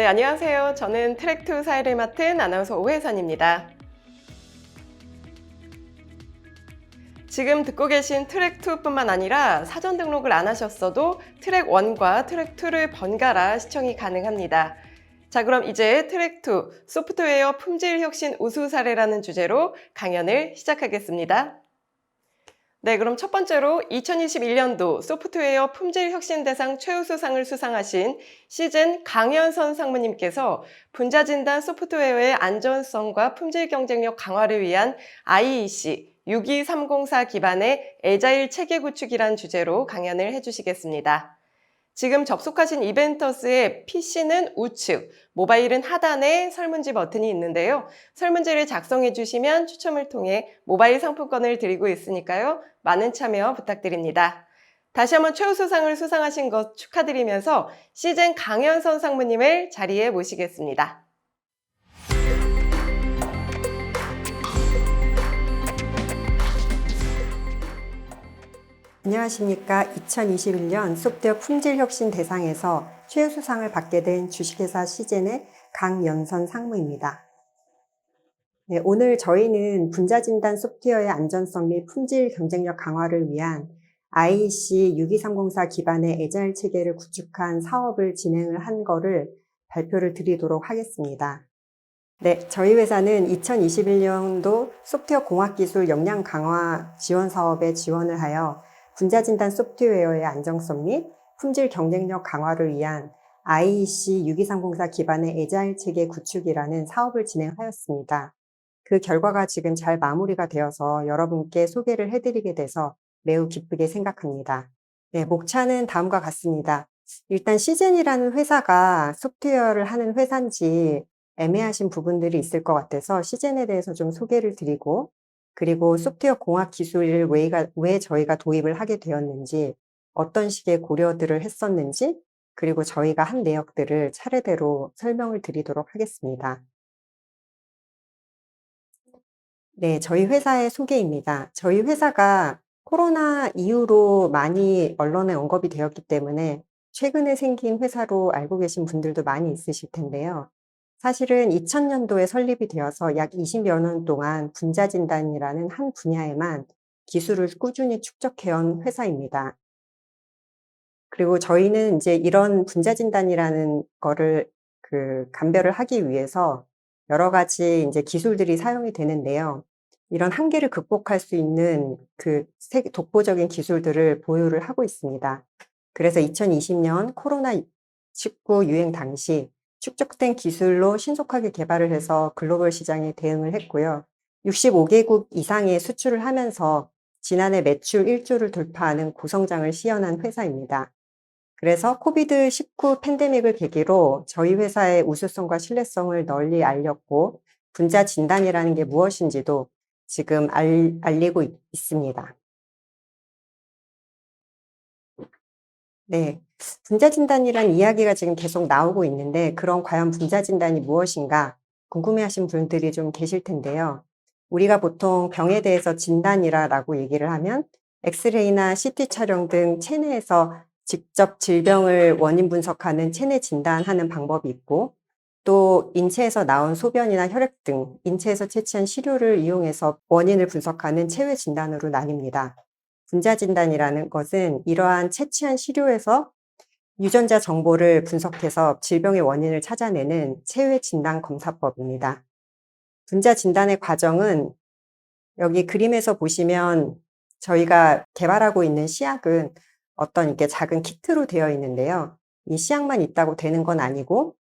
네, 안녕하세요. 저는 트랙2 사회를 맡은 아나운서 오혜선입니다. 지금 듣고 계신 트랙2뿐만 아니라 사전 등록을 안 하셨어도 트랙1과 트랙2를 번갈아 시청이 가능합니다. 자, 그럼 이제 트랙2 소프트웨어 품질 혁신 우수 사례라는 주제로 강연을 시작하겠습니다. 네, 그럼 첫 번째로 2021년도 소프트웨어 품질 혁신 대상 최우수상을 수상하신 시즌 강현선 상무님께서 분자진단 소프트웨어의 안전성과 품질 경쟁력 강화를 위한 IEC 62304 기반의 애자일 체계 구축이란 주제로 강연을 해주시겠습니다. 지금 접속하신 이벤터스의 PC는 우측, 모바일은 하단에 설문지 버튼이 있는데요. 설문지를 작성해 주시면 추첨을 통해 모바일 상품권을 드리고 있으니까요. 많은 참여 부탁드립니다. 다시 한번 최우수상을 수상하신 것 축하드리면서 시즌 강현선 상무님을 자리에 모시겠습니다. 안녕하십니까. 2021년 소프트웨어 품질 혁신 대상에서 최우수상을 받게 된 주식회사 시젠의 강연선 상무입니다. 네, 오늘 저희는 분자진단 소프트웨어의 안전성 및 품질 경쟁력 강화를 위한 IEC 62304 기반의 애자일 체계를 구축한 사업을 진행을 한 거를 발표를 드리도록 하겠습니다. 네, 저희 회사는 2021년도 소프트웨어 공학기술 역량 강화 지원 사업에 지원을 하여 분자진단 소프트웨어의 안정성 및 품질 경쟁력 강화를 위한 IEC 62304 기반의 애자일 체계 구축이라는 사업을 진행하였습니다. 그 결과가 지금 잘 마무리가 되어서 여러분께 소개를 해드리게 돼서 매우 기쁘게 생각합니다. 네, 목차는 다음과 같습니다. 일단 시젠이라는 회사가 소프트웨어를 하는 회사인지 애매하신 부분들이 있을 것 같아서 시젠에 대해서 좀 소개를 드리고, 그리고 소프트웨어 공학 기술을 왜 저희가 도입을 하게 되었는지, 어떤 식의 고려들을 했었는지, 그리고 저희가 한 내역들을 차례대로 설명을 드리도록 하겠습니다. 네, 저희 회사의 소개입니다. 저희 회사가 코로나 이후로 많이 언론에 언급이 되었기 때문에 최근에 생긴 회사로 알고 계신 분들도 많이 있으실 텐데요. 사실은 2000년도에 설립이 되어서 약 20여 년 동안 분자진단이라는 한 분야에만 기술을 꾸준히 축적해온 회사입니다. 그리고 저희는 이제 이런 분자진단이라는 거를 감별을 하기 위해서 여러 가지 이제 기술들이 사용이 되는데요. 이런 한계를 극복할 수 있는 독보적인 기술들을 보유를 하고 있습니다. 그래서 2020년 코로나19 유행 당시 축적된 기술로 신속하게 개발을 해서 글로벌 시장에 대응을 했고요. 65개국 이상에 수출을 하면서 지난해 매출 1조를 돌파하는 고성장을 시현한 회사입니다. 그래서 코비드19 팬데믹을 계기로 저희 회사의 우수성과 신뢰성을 널리 알렸고, 분자 진단이라는 게 무엇인지도 지금 알리고 있습니다. 네. 분자 진단이란 이야기가 지금 계속 나오고 있는데, 그럼 과연 분자 진단이 무엇인가 궁금해하신 분들이 좀 계실 텐데요. 우리가 보통 병에 대해서 진단이라고 얘기를 하면 엑스레이나 CT 촬영 등 체내에서 직접 질병을 원인 분석하는 체내 진단하는 방법이 있고, 또 인체에서 나온 소변이나 혈액 등 인체에서 채취한 시료를 이용해서 원인을 분석하는 체외 진단으로 나뉩니다. 분자 진단이라는 것은 이러한 채취한 시료에서 유전자 정보를 분석해서 질병의 원인을 찾아내는 체외 진단 검사법입니다. 분자 진단의 과정은 여기 그림에서 보시면 저희가 개발하고 있는 시약은 어떤 이렇게 작은 키트로 되어 있는데요. 이 시약만 있다고 되는 건 아니고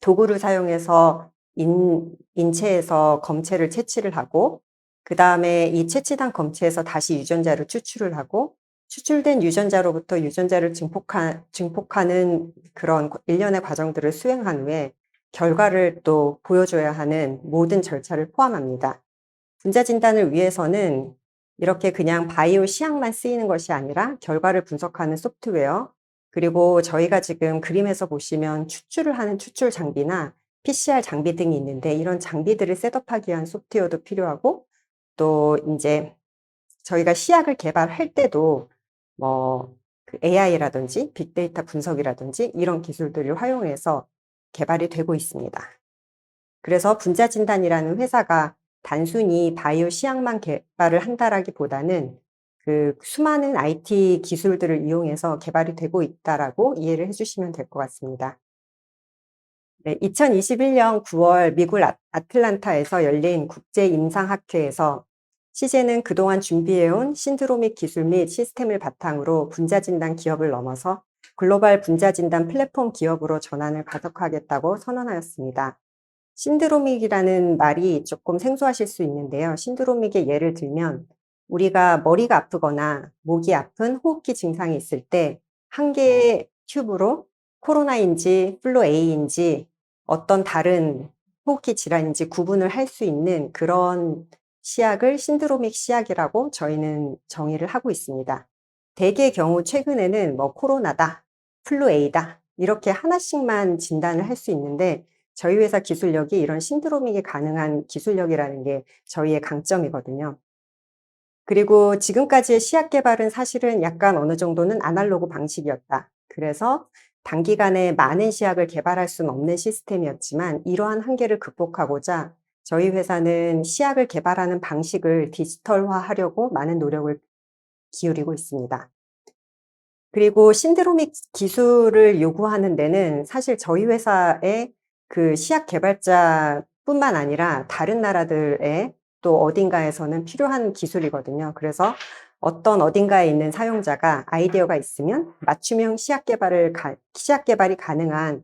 도구를 사용해서 인체에서 검체를 채취를 하고, 그 다음에 이 채취된 검체에서 다시 유전자를 추출을 하고, 추출된 유전자로부터 유전자를 증폭하는 그런 일련의 과정들을 수행한 후에 결과를 또 보여줘야 하는 모든 절차를 포함합니다. 분자 진단을 위해서는 이렇게 그냥 바이오 시약만 쓰이는 것이 아니라 결과를 분석하는 소프트웨어, 그리고 저희가 지금 그림에서 보시면 추출을 하는 추출 장비나 PCR 장비 등이 있는데, 이런 장비들을 셋업하기 위한 소프트웨어도 필요하고, 또 이제 저희가 시약을 개발할 때도 AI라든지 빅데이터 분석이라든지 이런 기술들을 활용해서 개발이 되고 있습니다. 그래서 분자진단이라는 회사가 단순히 바이오 시약만 개발을 한다라기보다는 그 수많은 IT 기술들을 이용해서 개발이 되고 있다라고 이해를 해주시면 될 것 같습니다. 네, 2021년 9월 미국 아틀란타에서 열린 국제임상학회에서 시제는 그동안 준비해온 신드로믹 기술 및 시스템을 바탕으로 분자진단 기업을 넘어서 글로벌 분자진단 플랫폼 기업으로 전환을 가속하겠다고 선언하였습니다. 신드로믹이라는 말이 조금 생소하실 수 있는데요. 신드로믹의 예를 들면 우리가 머리가 아프거나 목이 아픈 호흡기 증상이 있을 때 한 개의 튜브로 코로나인지 플루 A인지 어떤 다른 호흡기 질환인지 구분을 할 수 있는 그런 시약을 신드로믹 시약이라고 저희는 정의를 하고 있습니다. 대개의 경우 최근에는 뭐 코로나다, 플루 A다 이렇게 하나씩만 진단을 할 수 있는데 저희 회사 기술력이 이런 신드로믹이 가능한 기술력이라는 게 저희의 강점이거든요. 그리고 지금까지의 시약 개발은 사실은 약간 어느 정도는 아날로그 방식이었다. 그래서 단기간에 많은 시약을 개발할 수는 없는 시스템이었지만 이러한 한계를 극복하고자 저희 회사는 시약을 개발하는 방식을 디지털화하려고 많은 노력을 기울이고 있습니다. 그리고 신드로믹 기술을 요구하는 데는 사실 저희 회사의 그 시약 개발자뿐만 아니라 다른 나라들의 또 어딘가에서는 필요한 기술이거든요. 그래서 어떤 어딘가에 있는 사용자가 아이디어가 있으면 맞춤형 시약 개발이 가능한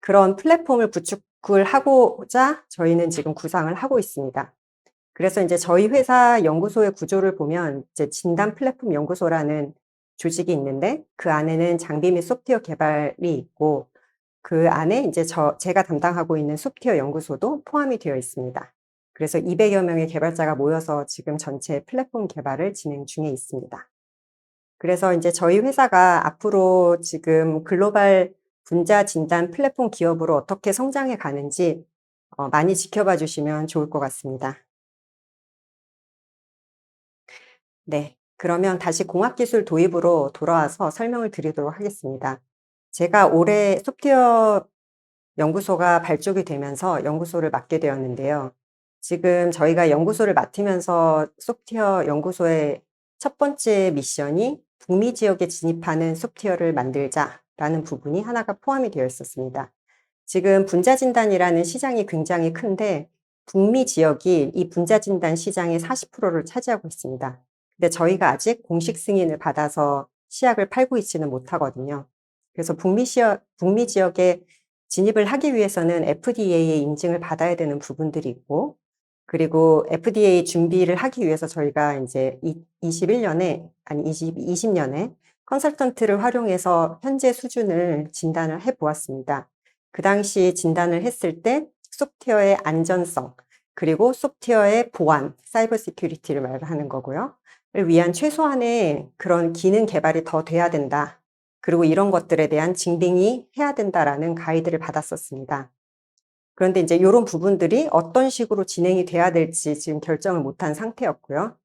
그런 플랫폼을 구축을 하고자 저희는 지금 구상을 하고 있습니다. 그래서 이제 저희 회사 연구소의 구조를 보면 이제 진단 플랫폼 연구소라는 조직이 있는데 그 안에는 장비 및 소프트웨어 개발이 있고 그 안에 이제 제가 담당하고 있는 소프트웨어 연구소도 포함이 되어 있습니다. 그래서 200여 명의 개발자가 모여서 지금 전체 플랫폼 개발을 진행 중에 있습니다. 그래서 이제 저희 회사가 앞으로 지금 글로벌 분자 진단 플랫폼 기업으로 어떻게 성장해 가는지 많이 지켜봐 주시면 좋을 것 같습니다. 네. 그러면 다시 공학기술 도입으로 돌아와서 설명을 드리도록 하겠습니다. 제가 올해 소프트웨어 연구소가 발족이 되면서 연구소를 맡게 되었는데요. 지금 저희가 연구소를 맡으면서 소프트웨어 연구소의 첫 번째 미션이 북미 지역에 진입하는 소프트웨어를 만들자라는 부분이 하나가 포함이 되어 있었습니다. 지금 분자진단이라는 시장이 굉장히 큰데 북미 지역이 이 분자진단 시장의 40%를 차지하고 있습니다. 근데 저희가 아직 공식 승인을 받아서 시약을 팔고 있지는 못하거든요. 그래서 북미 지역에 진입을 하기 위해서는 FDA의 인증을 받아야 되는 부분들이 있고, 그리고 FDA 준비를 하기 위해서 저희가 이제 21년에, 아니 20년에 컨설턴트를 활용해서 현재 수준을 진단을 해 보았습니다. 그 당시 진단을 했을 때 소프트웨어의 안전성, 그리고 소프트웨어의 보안, 사이버 시큐리티를 말하는 거고요. 를 위한 최소한의 그런 기능 개발이 더 돼야 된다. 그리고 이런 것들에 대한 증빙이 해야 된다라는 가이드를 받았었습니다. 그런데 이제 이런 부분들이 어떤 식으로 진행이 돼야 될지 지금 결정을 못한 상태였고요.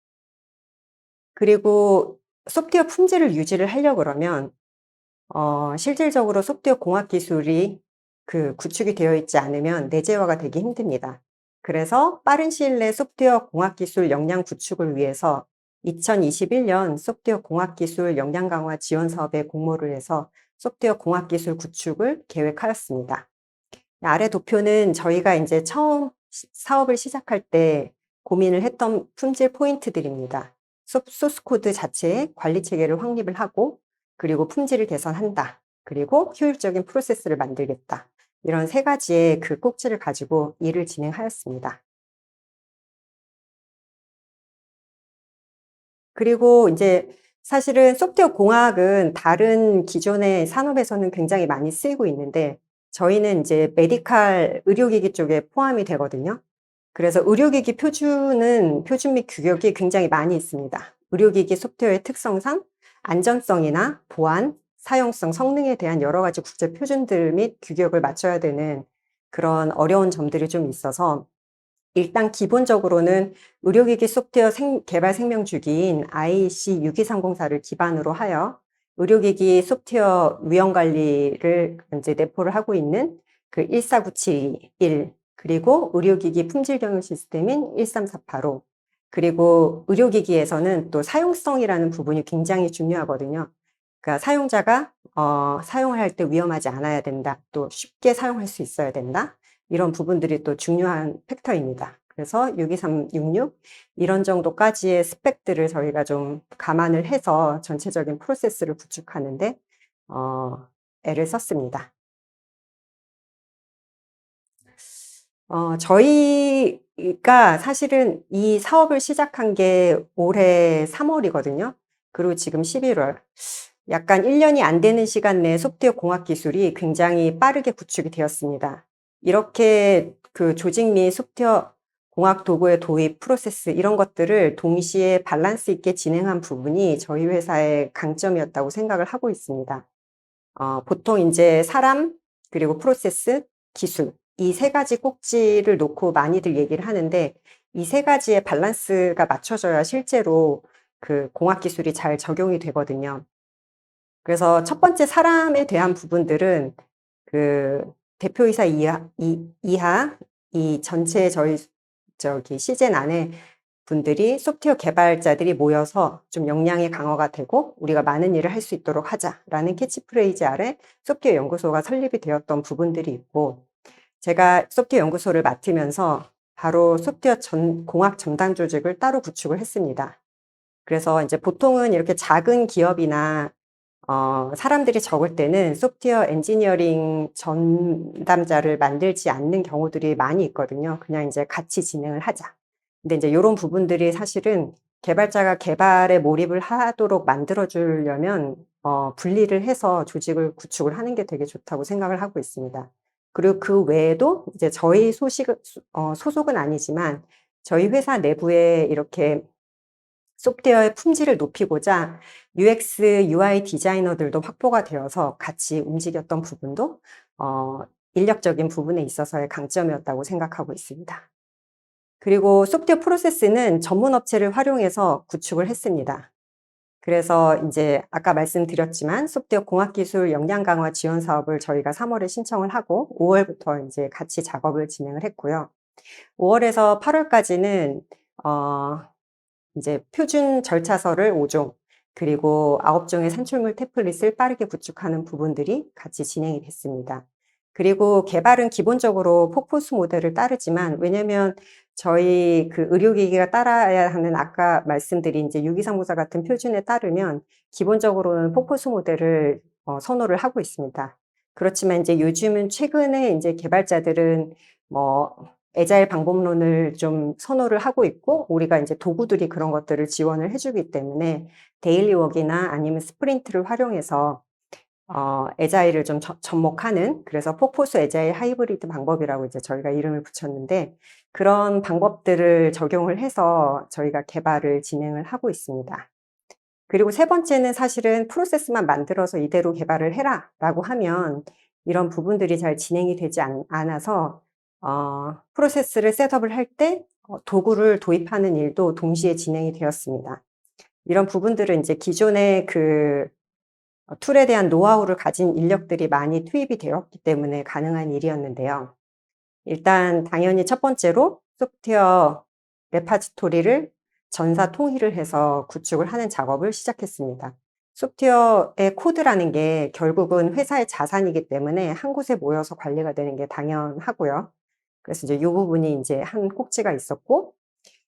그리고 소프트웨어 품질을 유지를 하려고 그러면 실질적으로 소프트웨어 공학 기술이 그 구축이 되어 있지 않으면 내재화가 되기 힘듭니다. 그래서 빠른 시일 내 소프트웨어 공학 기술 역량 구축을 위해서 2021년 소프트웨어 공학 기술 역량 강화 지원 사업에 공모를 해서 소프트웨어 공학 기술 구축을 계획하였습니다. 아래 도표는 저희가 이제 처음 사업을 시작할 때 고민을 했던 품질 포인트들입니다. 소스 코드 자체의 관리 체계를 확립을 하고, 그리고 품질을 개선한다. 그리고 효율적인 프로세스를 만들겠다. 이런 세 가지의 그 꼭지를 가지고 일을 진행하였습니다. 그리고 이제 사실은 소프트웨어 공학은 다른 기존의 산업에서는 굉장히 많이 쓰이고 있는데 저희는 이제 메디칼 의료기기 쪽에 포함이 되거든요. 그래서 의료기기 표준 및 규격이 굉장히 많이 있습니다. 의료기기 소프트웨어의 특성상 안전성이나 보안, 사용성, 성능에 대한 여러 가지 국제 표준들 및 규격을 맞춰야 되는 그런 어려운 점들이 좀 있어서 일단 기본적으로는 의료기기 소프트웨어 개발 생명주기인 IEC 62304를 기반으로 하여 의료기기 소프트웨어 위험 관리를 이제 내포를 하고 있는 그 14971, 그리고 의료기기 품질 경영 시스템인 13485, 그리고 의료기기에서는 또 사용성이라는 부분이 굉장히 중요하거든요. 그러니까 사용자가 사용할 때 위험하지 않아야 된다. 또 쉽게 사용할 수 있어야 된다. 이런 부분들이 또 중요한 팩터입니다. 그래서 62366 이런 정도까지의 스펙들을 저희가 좀 감안을 해서 전체적인 프로세스를 구축하는데 애를 썼습니다. 저희가 사실은 이 사업을 시작한 게 올해 3월이거든요. 그리고 지금 11월. 약간 1년이 안 되는 시간 내에 소프트웨어 공학 기술이 굉장히 빠르게 구축이 되었습니다. 이렇게 그 조직 및 소프트웨어 공학 도구의 도입 프로세스 이런 것들을 동시에 밸런스 있게 진행한 부분이 저희 회사의 강점이었다고 생각을 하고 있습니다. 보통 인제 사람, 그리고 프로세스, 기술 이 세 가지 꼭지를 놓고 많이들 얘기를 하는데 이 세 가지의 밸런스가 맞춰져야 실제로 그 공학 기술이 잘 적용이 되거든요. 그래서 첫 번째 사람에 대한 부분들은 그 대표이사 이하 이 전체 저기 시즌 안에 분들이 소프트웨어 개발자들이 모여서 좀 역량의 강화가 되고 우리가 많은 일을 할 수 있도록 하자라는 캐치프레이즈 아래 소프트웨어 연구소가 설립이 되었던 부분들이 있고, 제가 소프트웨어 연구소를 맡으면서 바로 소프트웨어 공학 전담 조직을 따로 구축을 했습니다. 그래서 이제 보통은 이렇게 작은 기업이나 사람들이 적을 때는 소프트웨어 엔지니어링 전담자를 만들지 않는 경우들이 많이 있거든요. 그냥 이제 같이 진행을 하자. 근데 이제 요런 부분들이 사실은 개발자가 개발에 몰입을 하도록 만들어 주려면 분리를 해서 조직을 구축을 하는 게 되게 좋다고 생각을 하고 있습니다. 그리고 그 외에도 이제 저희 소속은 아니지만 저희 회사 내부에 이렇게 소프트웨어의 품질을 높이고자 UX, UI 디자이너들도 확보가 되어서 같이 움직였던 부분도 인력적인 부분에 있어서의 강점이었다고 생각하고 있습니다. 그리고 소프트웨어 프로세스는 전문 업체를 활용해서 구축을 했습니다. 그래서 인제 아까 말씀드렸지만 소프트웨어 공학기술 역량 강화 지원 사업을 저희가 3월에 신청을 하고 5월부터 인제 같이 작업을 진행을 했고요. 5월에서 8월까지는 이제 표준 절차서를 5종, 그리고 9종의 산출물 템플릿을 빠르게 구축하는 부분들이 같이 진행이 됐습니다. 그리고 개발은 기본적으로 폭포수 모델을 따르지만, 왜냐면 저희 그 의료기기가 따라야 하는 아까 말씀드린 이제 6234 같은 표준에 따르면 기본적으로는 폭포수 모델을 선호를 하고 있습니다. 그렇지만 이제 요즘은 최근에 이제 개발자들은 뭐 애자일 방법론을 좀 선호를 하고 있고, 우리가 이제 도구들이 그런 것들을 지원을 해 주기 때문에 데일리 웍이나 아니면 스프린트를 활용해서 애자일을 좀 접목하는, 그래서 폭포수 애자일 하이브리드 방법이라고 이제 저희가 이름을 붙였는데, 그런 방법들을 적용을 해서 저희가 개발을 진행을 하고 있습니다. 그리고 세 번째는 사실은 프로세스만 만들어서 이대로 개발을 해라라고 하면 이런 부분들이 잘 진행이 되지 않아서 프로세스를 셋업을 할 때 도구를 도입하는 일도 동시에 진행이 되었습니다. 이런 부분들은 이제 기존의 그 툴에 대한 노하우를 가진 인력들이 많이 투입이 되었기 때문에 가능한 일이었는데요. 일단 당연히 첫 번째로 소프트웨어 레파지토리를 전사 통일을 해서 구축을 하는 작업을 시작했습니다. 소프트웨어의 코드라는 게 결국은 회사의 자산이기 때문에 한 곳에 모여서 관리가 되는 게 당연하고요. 그래서 이제 요 부분이 이제 한 꼭지가 있었고,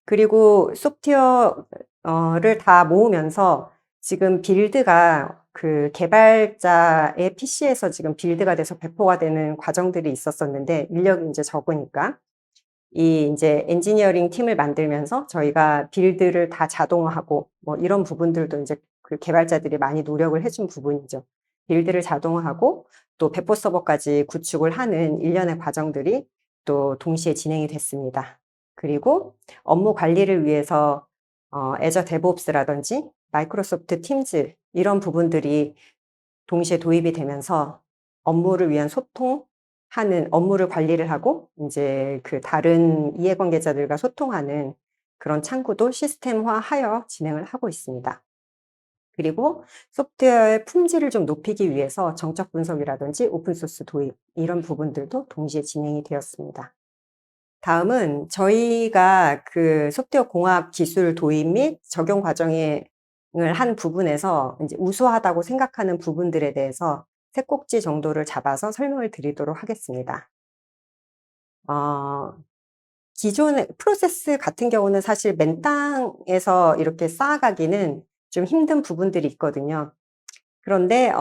그리고 소프트웨어를 다 모으면서 지금 빌드가 그 개발자의 PC에서 지금 빌드가 돼서 배포가 되는 과정들이 있었었는데, 인력이 인제 적으니까 이 인제 엔지니어링 팀을 만들면서 저희가 빌드를 다 자동화하고 뭐 이런 부분들도 인제 그 개발자들이 많이 노력을 해준 부분이죠. 빌드를 자동화하고 또 배포 서버까지 구축을 하는 일련의 과정들이 또 동시에 진행이 됐습니다. 그리고 업무 관리를 위해서 애저 데브옵스라든지 마이크로소프트 팀즈 이런 부분들이 동시에 도입이 되면서 업무를 위한 소통하는, 업무를 관리를 하고 인제 그 다른 이해관계자들과 소통하는 그런 창구도 시스템화하여 진행을 하고 있습니다. 그리고 소프트웨어의 품질을 좀 높이기 위해서 정적 분석이라든지 오픈소스 도입, 이런 부분들도 동시에 진행이 되었습니다. 다음은 저희가 그 소프트웨어 공학 기술 도입 및 적용 과정을 한 부분에서 이제 우수하다고 생각하는 부분들에 대해서 세 꼭지 정도를 잡아서 설명을 드리도록 하겠습니다. 어, 기존의 프로세스 같은 경우는 사실 맨땅에서 이렇게 쌓아가기는 좀 힘든 부분들이 있거든요. 그런데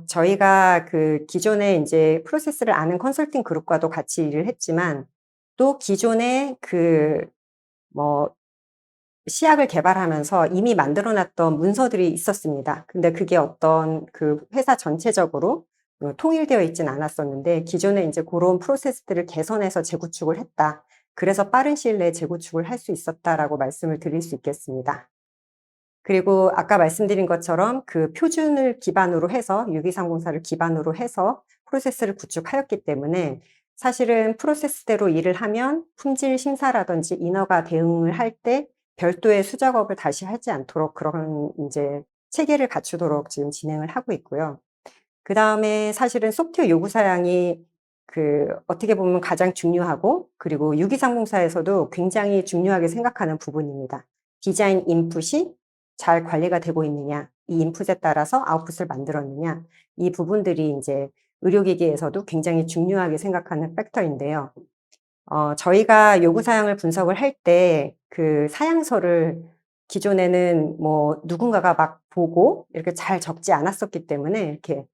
저희가 그 기존에 인제 프로세스를 아는 컨설팅 그룹과도 같이 일을 했지만, 또 기존에 뭐 시약을 개발하면서 이미 만들어 놨던 문서들이 있었습니다. 근데 그게 어떤 그 회사 전체적으로 통일되어 있진 않았었는데, 기존에 인제 고런 프로세스들을 개선해서 재구축을 했다. 그래서 빠른 시일 내에 재구축을 할 수 있었다라고 말씀을 드릴 수 있겠습니다. 그리고 아까 말씀드린 것처럼 그 표준을 기반으로 해서, 유기상공사를 기반으로 해서 프로세스를 구축하였기 때문에, 사실은 프로세스대로 일을 하면 품질 심사라든지 인허가 대응을 할 때 별도의 수작업을 다시 하지 않도록 그런 인제 체계를 갖추도록 지금 진행을 하고 있고요. 그다음에 사실은 소프트웨어 요구 사양이 어떻게 보면 가장 중요하고, 그리고 유기상공사에서도 굉장히 중요하게 생각하는 부분입니다. 디자인 인풋이 잘 관리가 되고 있느냐, 이 인풋에 따라서 아웃풋을 만들었느냐, 이 부분들이 인제 의료기기에서도 굉장히 중요하게 생각하는 팩터인데요. 저희가 요구 사양을 분석을 할 때 그 사양서를 기존에는 뭐 누군가가 막 보고 이렇게 잘 적지 않았었기 때문에, 이렇게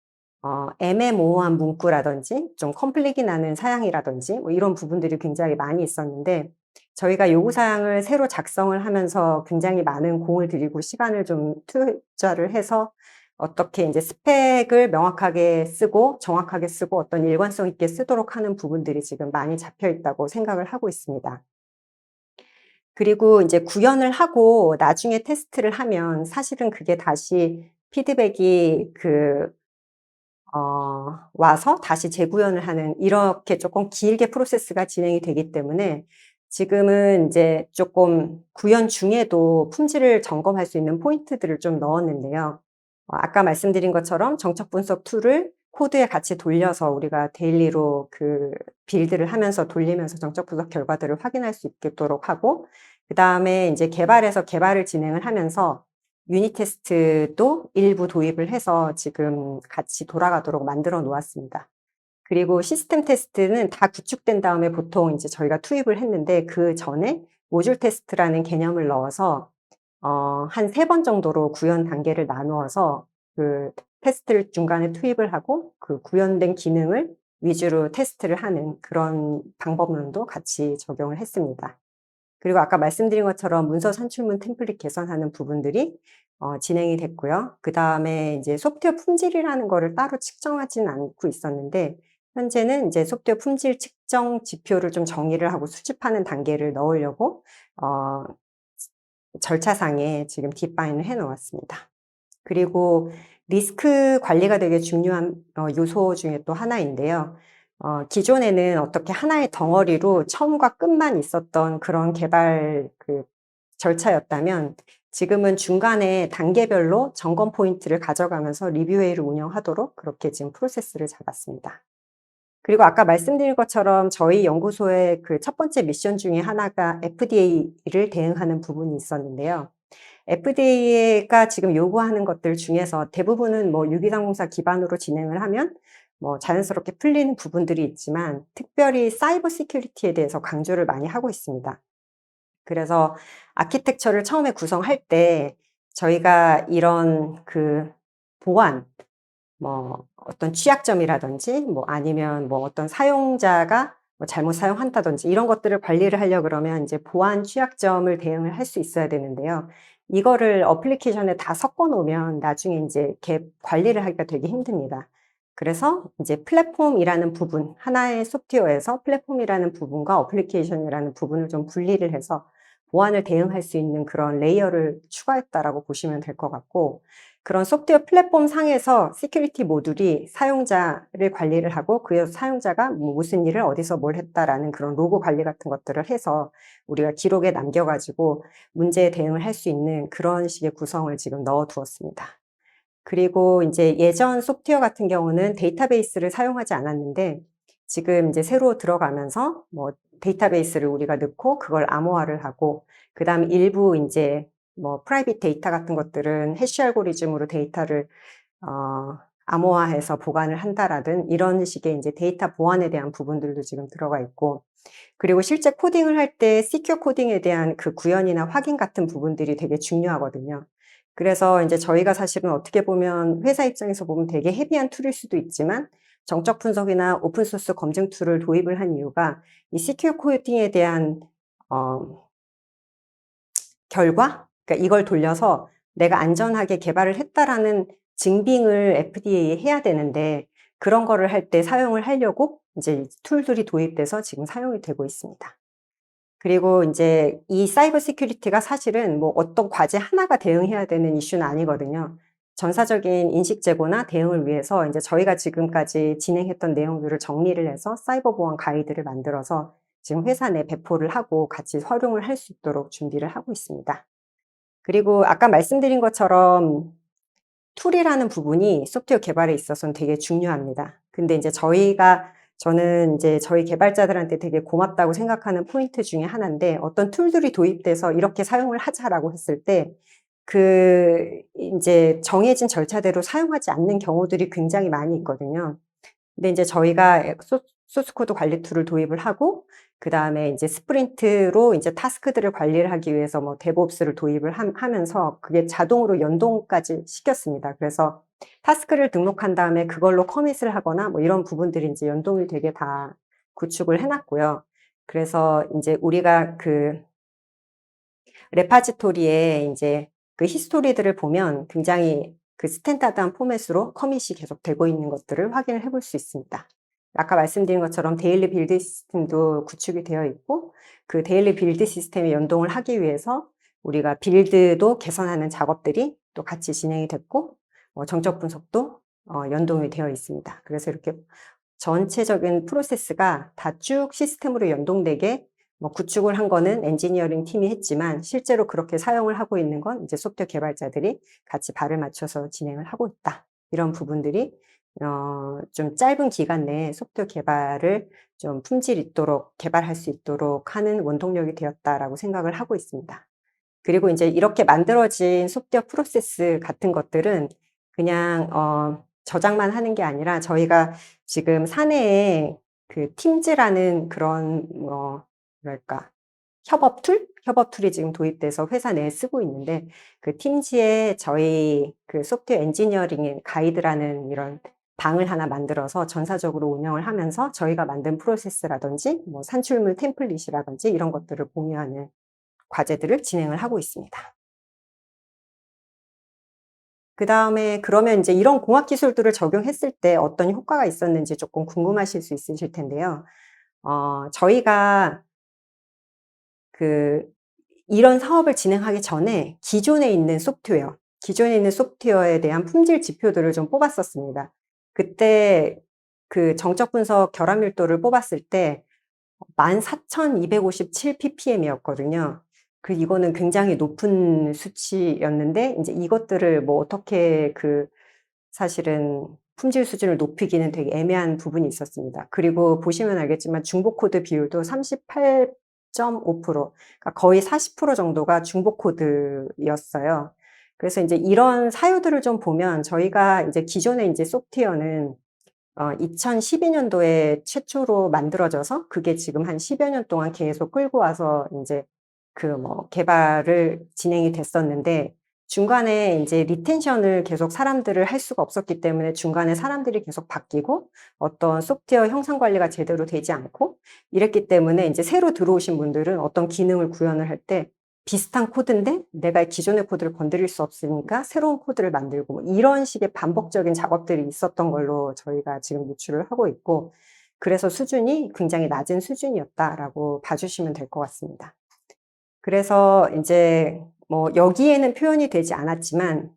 애매모호한 문구라든지 좀 컴플릭이 나는 사양이라든지 뭐 이런 부분들이 굉장히 많이 있었는데, 저희가 요구 사양을 새로 작성을 하면서 굉장히 많은 공을 들이고 시간을 좀 투자를 해서 어떻게 인제 스펙을 명확하게 쓰고 정확하게 쓰고 어떤 일관성 있게 쓰도록 하는 부분들이 지금 많이 잡혀 있다고 생각을 하고 있습니다. 그리고 인제 구현을 하고 나중에 테스트를 하면 사실은 그게 다시 피드백이 와서 다시 재구현을 하는, 이렇게 조금 길게 프로세스가 진행이 되기 때문에, 지금은 인제 쪼끔 구현 중에도 품질을 점검할 수 있는 포인트들을 좀 넣었는데요. 아까 말씀드린 것처럼 정적 분석 툴을 코드에 같이 돌려서 우리가 데일리로 빌드를 하면서 돌리면서 정적 분석 결과들을 확인할 수 있도록 하고, 그다음에 인제 개발을 진행을 하면서 유닛 테스트도 일부 도입을 해서 지금 같이 돌아가도록 만들어 놓았습니다. 그리고 시스템 테스트는 다 구축된 다음에 보통 인제 저희가 투입을 했는데, 그전에 모듈 테스트라는 개념을 넣어서 한 3번 정도로 구현 단계를 나누어서 테스트를 중간에 투입을 하고 그 구현된 기능을 위주로 테스트를 하는 그런 방법론도 같이 적용을 했습니다. 그리고 아까 말씀드린 것처럼 문서 산출문 템플릿 개선하는 부분들이 진행이 됐고요. 그다음에 이제 소프트웨어 품질이라는 거를 따로 측정하지는 않고 있었는데, 현재는 이제 소프트웨어 품질 측정 지표를 좀 정의를 하고 수집하는 단계를 넣으려고 어 절차상에 지금 디파인을 해 놓았습니다. 그리고 리스크 관리가 되게 중요한 요소 중에 또 하나인데요. 기존에는 어떻게 하나의 덩어리로 처음과 끝만 있었던 그런 개발 절차였다면, 지금은 중간에 단계별로 점검 포인트를 가져가면서 리뷰회의를 운영하도록 그렇게 지금 프로세스를 잡았습니다. 그리고 아까 말씀드린 것처럼 저희 연구소의 첫 번째 미션 중에 하나가 FDA를 대응하는 부분이 있었는데요. FDA가 지금 요구하는 것들 중에서 대부분은 뭐 유기상공사 기반으로 진행을 하면 뭐 자연스럽게 풀리는 부분들이 있지만, 특별히 사이버 시큐리티에 대해서 강조를 많이 하고 있습니다. 그래서 아키텍처를 처음에 구성할 때 저희가 이런 보안, 뭐 어떤 취약점이라든지 뭐 아니면 뭐 어떤 사용자가 뭐 잘못 사용한다든지 이런 것들을 관리를 하려 그러면 이제 보안 취약점을 대응을 할 수 있어야 되는데요. 이거를 어플리케이션에 다 섞어 놓으면 나중에 인제 관리를 하기가 되게 힘듭니다. 그래서 이제 플랫폼이라는 부분, 하나의 소프트웨어에서 플랫폼이라는 부분과 어플리케이션이라는 부분을 좀 분리를 해서 보안을 대응할 수 있는 그런 레이어를 추가했다라고 보시면 될 것 같고, 그런 소프트웨어 플랫폼 상에서 시큐리티 모듈이 사용자를 관리를 하고, 그 사용자가 뭐 무슨 일을 어디서 뭘 했다라는 그런 로고 관리 같은 것들을 해서 우리가 기록에 남겨 가지고 문제에 대응을 할 수 있는 그런 식의 구성을 지금 넣어 두었습니다. 그리고 이제 예전 소프트웨어 같은 경우는 데이터베이스를 사용하지 않았는데 지금 이제 새로 들어가면서 뭐 데이터베이스를 우리가 넣고 그걸 암호화를 하고 그다음에 일부 이제 뭐 프라이빗 데이터 같은 것들은 해시 알고리즘으로 데이터를 암호화해서 보관을 한다라든 이런 식의 이제 데이터 보안에 대한 부분들도 지금 들어가 있고 그리고 실제 코딩을 할 때 시큐어 코딩에 대한 그 구현이나 확인 같은 부분들이 되게 중요하거든요. 그래서 이제 저희가 사실은 어떻게 보면 회사 입장에서 보면 되게 헤비한 툴일 수도 있지만 정적 분석이나 오픈 소스 검증 툴을 도입을 한 이유가 이 시큐어 코딩에 대한 어 결과? 그러니까 이걸 돌려서 내가 안전하게 개발을 했다라는 증빙을 FDA에 해야 되는데 그런 거를 할 때 사용을 하려고 이제 툴들이 도입돼서 지금 사용이 되고 있습니다. 그리고 인제 이 사이버 시큐리티가 사실은 뭐 어떤 과제 하나가 대응해야 되는 이슈는 아니거든요. 전사적인 인식 제고나 대응을 위해서 인제 저희가 지금까지 진행했던 내용들을 정리를 해서 사이버 보안 가이드를 만들어서 지금 회사 내 배포를 하고 같이 활용을 할 수 있도록 준비를 하고 있습니다. 그리고 아까 말씀드린 것처럼 툴이라는 부분이 소프트웨어 개발에 있어서는 되게 중요합니다. 근데 인제 저는 인제 저희 개발자들한테 되게 고맙다고 생각하는 포인트 중에 하나인데 어떤 툴들이 도입돼서 "이렇게 사용을 하자."라고 했을 때 인제 정해진 절차대로 사용하지 않는 경우들이 굉장히 많이 있거든요. 근데 인제 저희가 소스 코드 관리 툴을 도입을 하고 그다음에 인제 스프린트로 인제 타스크들을 관리를 하기 위해서 뭐 데브옵스를 도입을 하면서 그게 자동으로 연동까지 시켰습니다. 그래서 타스크를 등록한 다음에 그걸로 커밋을 하거나 뭐 이런 부분들이 인제 연동이 되게 다 구축을 해 놨고요. 그래서 인제 우리가 그 레파지토리에 인제 그 히스토리들을 보면 굉장히 그 스탠다드한 포맷으로 커밋이 계속 되고 있는 것들을 확인을 해볼 수 있습니다. 아까 말씀드린 것처럼 데일리 빌드 시스템도 구축이 되어 있고 그 데일리 빌드 시스템에 연동을 하기 위해서 우리가 빌드도 개선하는 작업들이 또 같이 진행이 됐고 정적 분석도 연동이 되어 있습니다. 그래서 이렇게 전체적인 프로세스가 다 쭉 시스템으로 연동되게 뭐 구축을 한 거는 엔지니어링 팀이 했지만 실제로 그렇게 사용을 하고 있는 건 이제 소프트웨어 개발자들이 같이 발을 맞춰서 진행을 하고 있다. 이런 부분들이 좀 짧은 기간 내에 소프트웨어 개발을 좀 품질 있도록 개발할 수 있도록 하는 원동력이 되었다라고 생각을 하고 있습니다. 그리고 인제 이렇게 만들어진 소프트웨어 프로세스 같은 것들은 그냥 저장만 하는 게 아니라 저희가 지금 사내에 그 팀즈라는 그런 뭐랄까 협업 툴이 지금 도입돼서 회사 내에 쓰고 있는데 그 팀즈에 저희 그 소프트웨어 엔지니어링의 가이드라는 이런 방을 하나 만들어서 전사적으로 운영을 하면서 저희가 만든 프로세스라든지 뭐 산출물 템플릿이라든지 이런 것들을 공유하는 과제들을 진행을 하고 있습니다. 그다음에 그러면 인제 이런 공학 기술들을 적용했을 때 어떤 효과가 있었는지 쪼끔 궁금하실 수 있으실 텐데요. 저희가 그 이런 사업을 진행하기 전에 기존에 있는 소프트웨어에 대한 품질 지표들을 좀 뽑았었습니다. 그때 그 정적 분석 결합 밀도를 뽑았을 때 14,257 ppm이었거든요. 이거는 굉장히 높은 수치였는데 인제 이것들을 뭐 어떻게 사실은 품질 수준을 높이기는 되게 애매한 부분이 있었습니다. 그리고 보시면 알겠지만 중복 코드 비율도 38.5% 그러니까 거의 40% 정도가 중복 코드였어요. 그래서 인제 이런 사유들을 좀 보면 저희가 인제 기존의 인제 소프트웨어는 2012 년도에 최초로 만들어져서 그게 지금 한 10여 년 동안 계속 끌고 와서 인제 개발을 진행이 됐었는데 중간에 인제 리텐션을 계속 사람들을 할 수가 없었기 때문에 중간에 사람들이 계속 바뀌고 어떤 소프트웨어 형상 관리가 제대로 되지 않고 이랬기 때문에 인제 새로 들어오신 분들은 어떤 기능을 구현을 할 때 비슷한 코드인데 내가 기존의 코드를 건드릴 수 없으니까 새로운 코드를 만들고 뭐 이런 식의 반복적인 작업들이 있었던 걸로 저희가 지금 유추를 하고 있고 그래서 수준이 굉장히 낮은 수준이었다라고 봐 주시면 될 것 같습니다. 그래서 인제 뭐 여기에는 표현이 되지 않았지만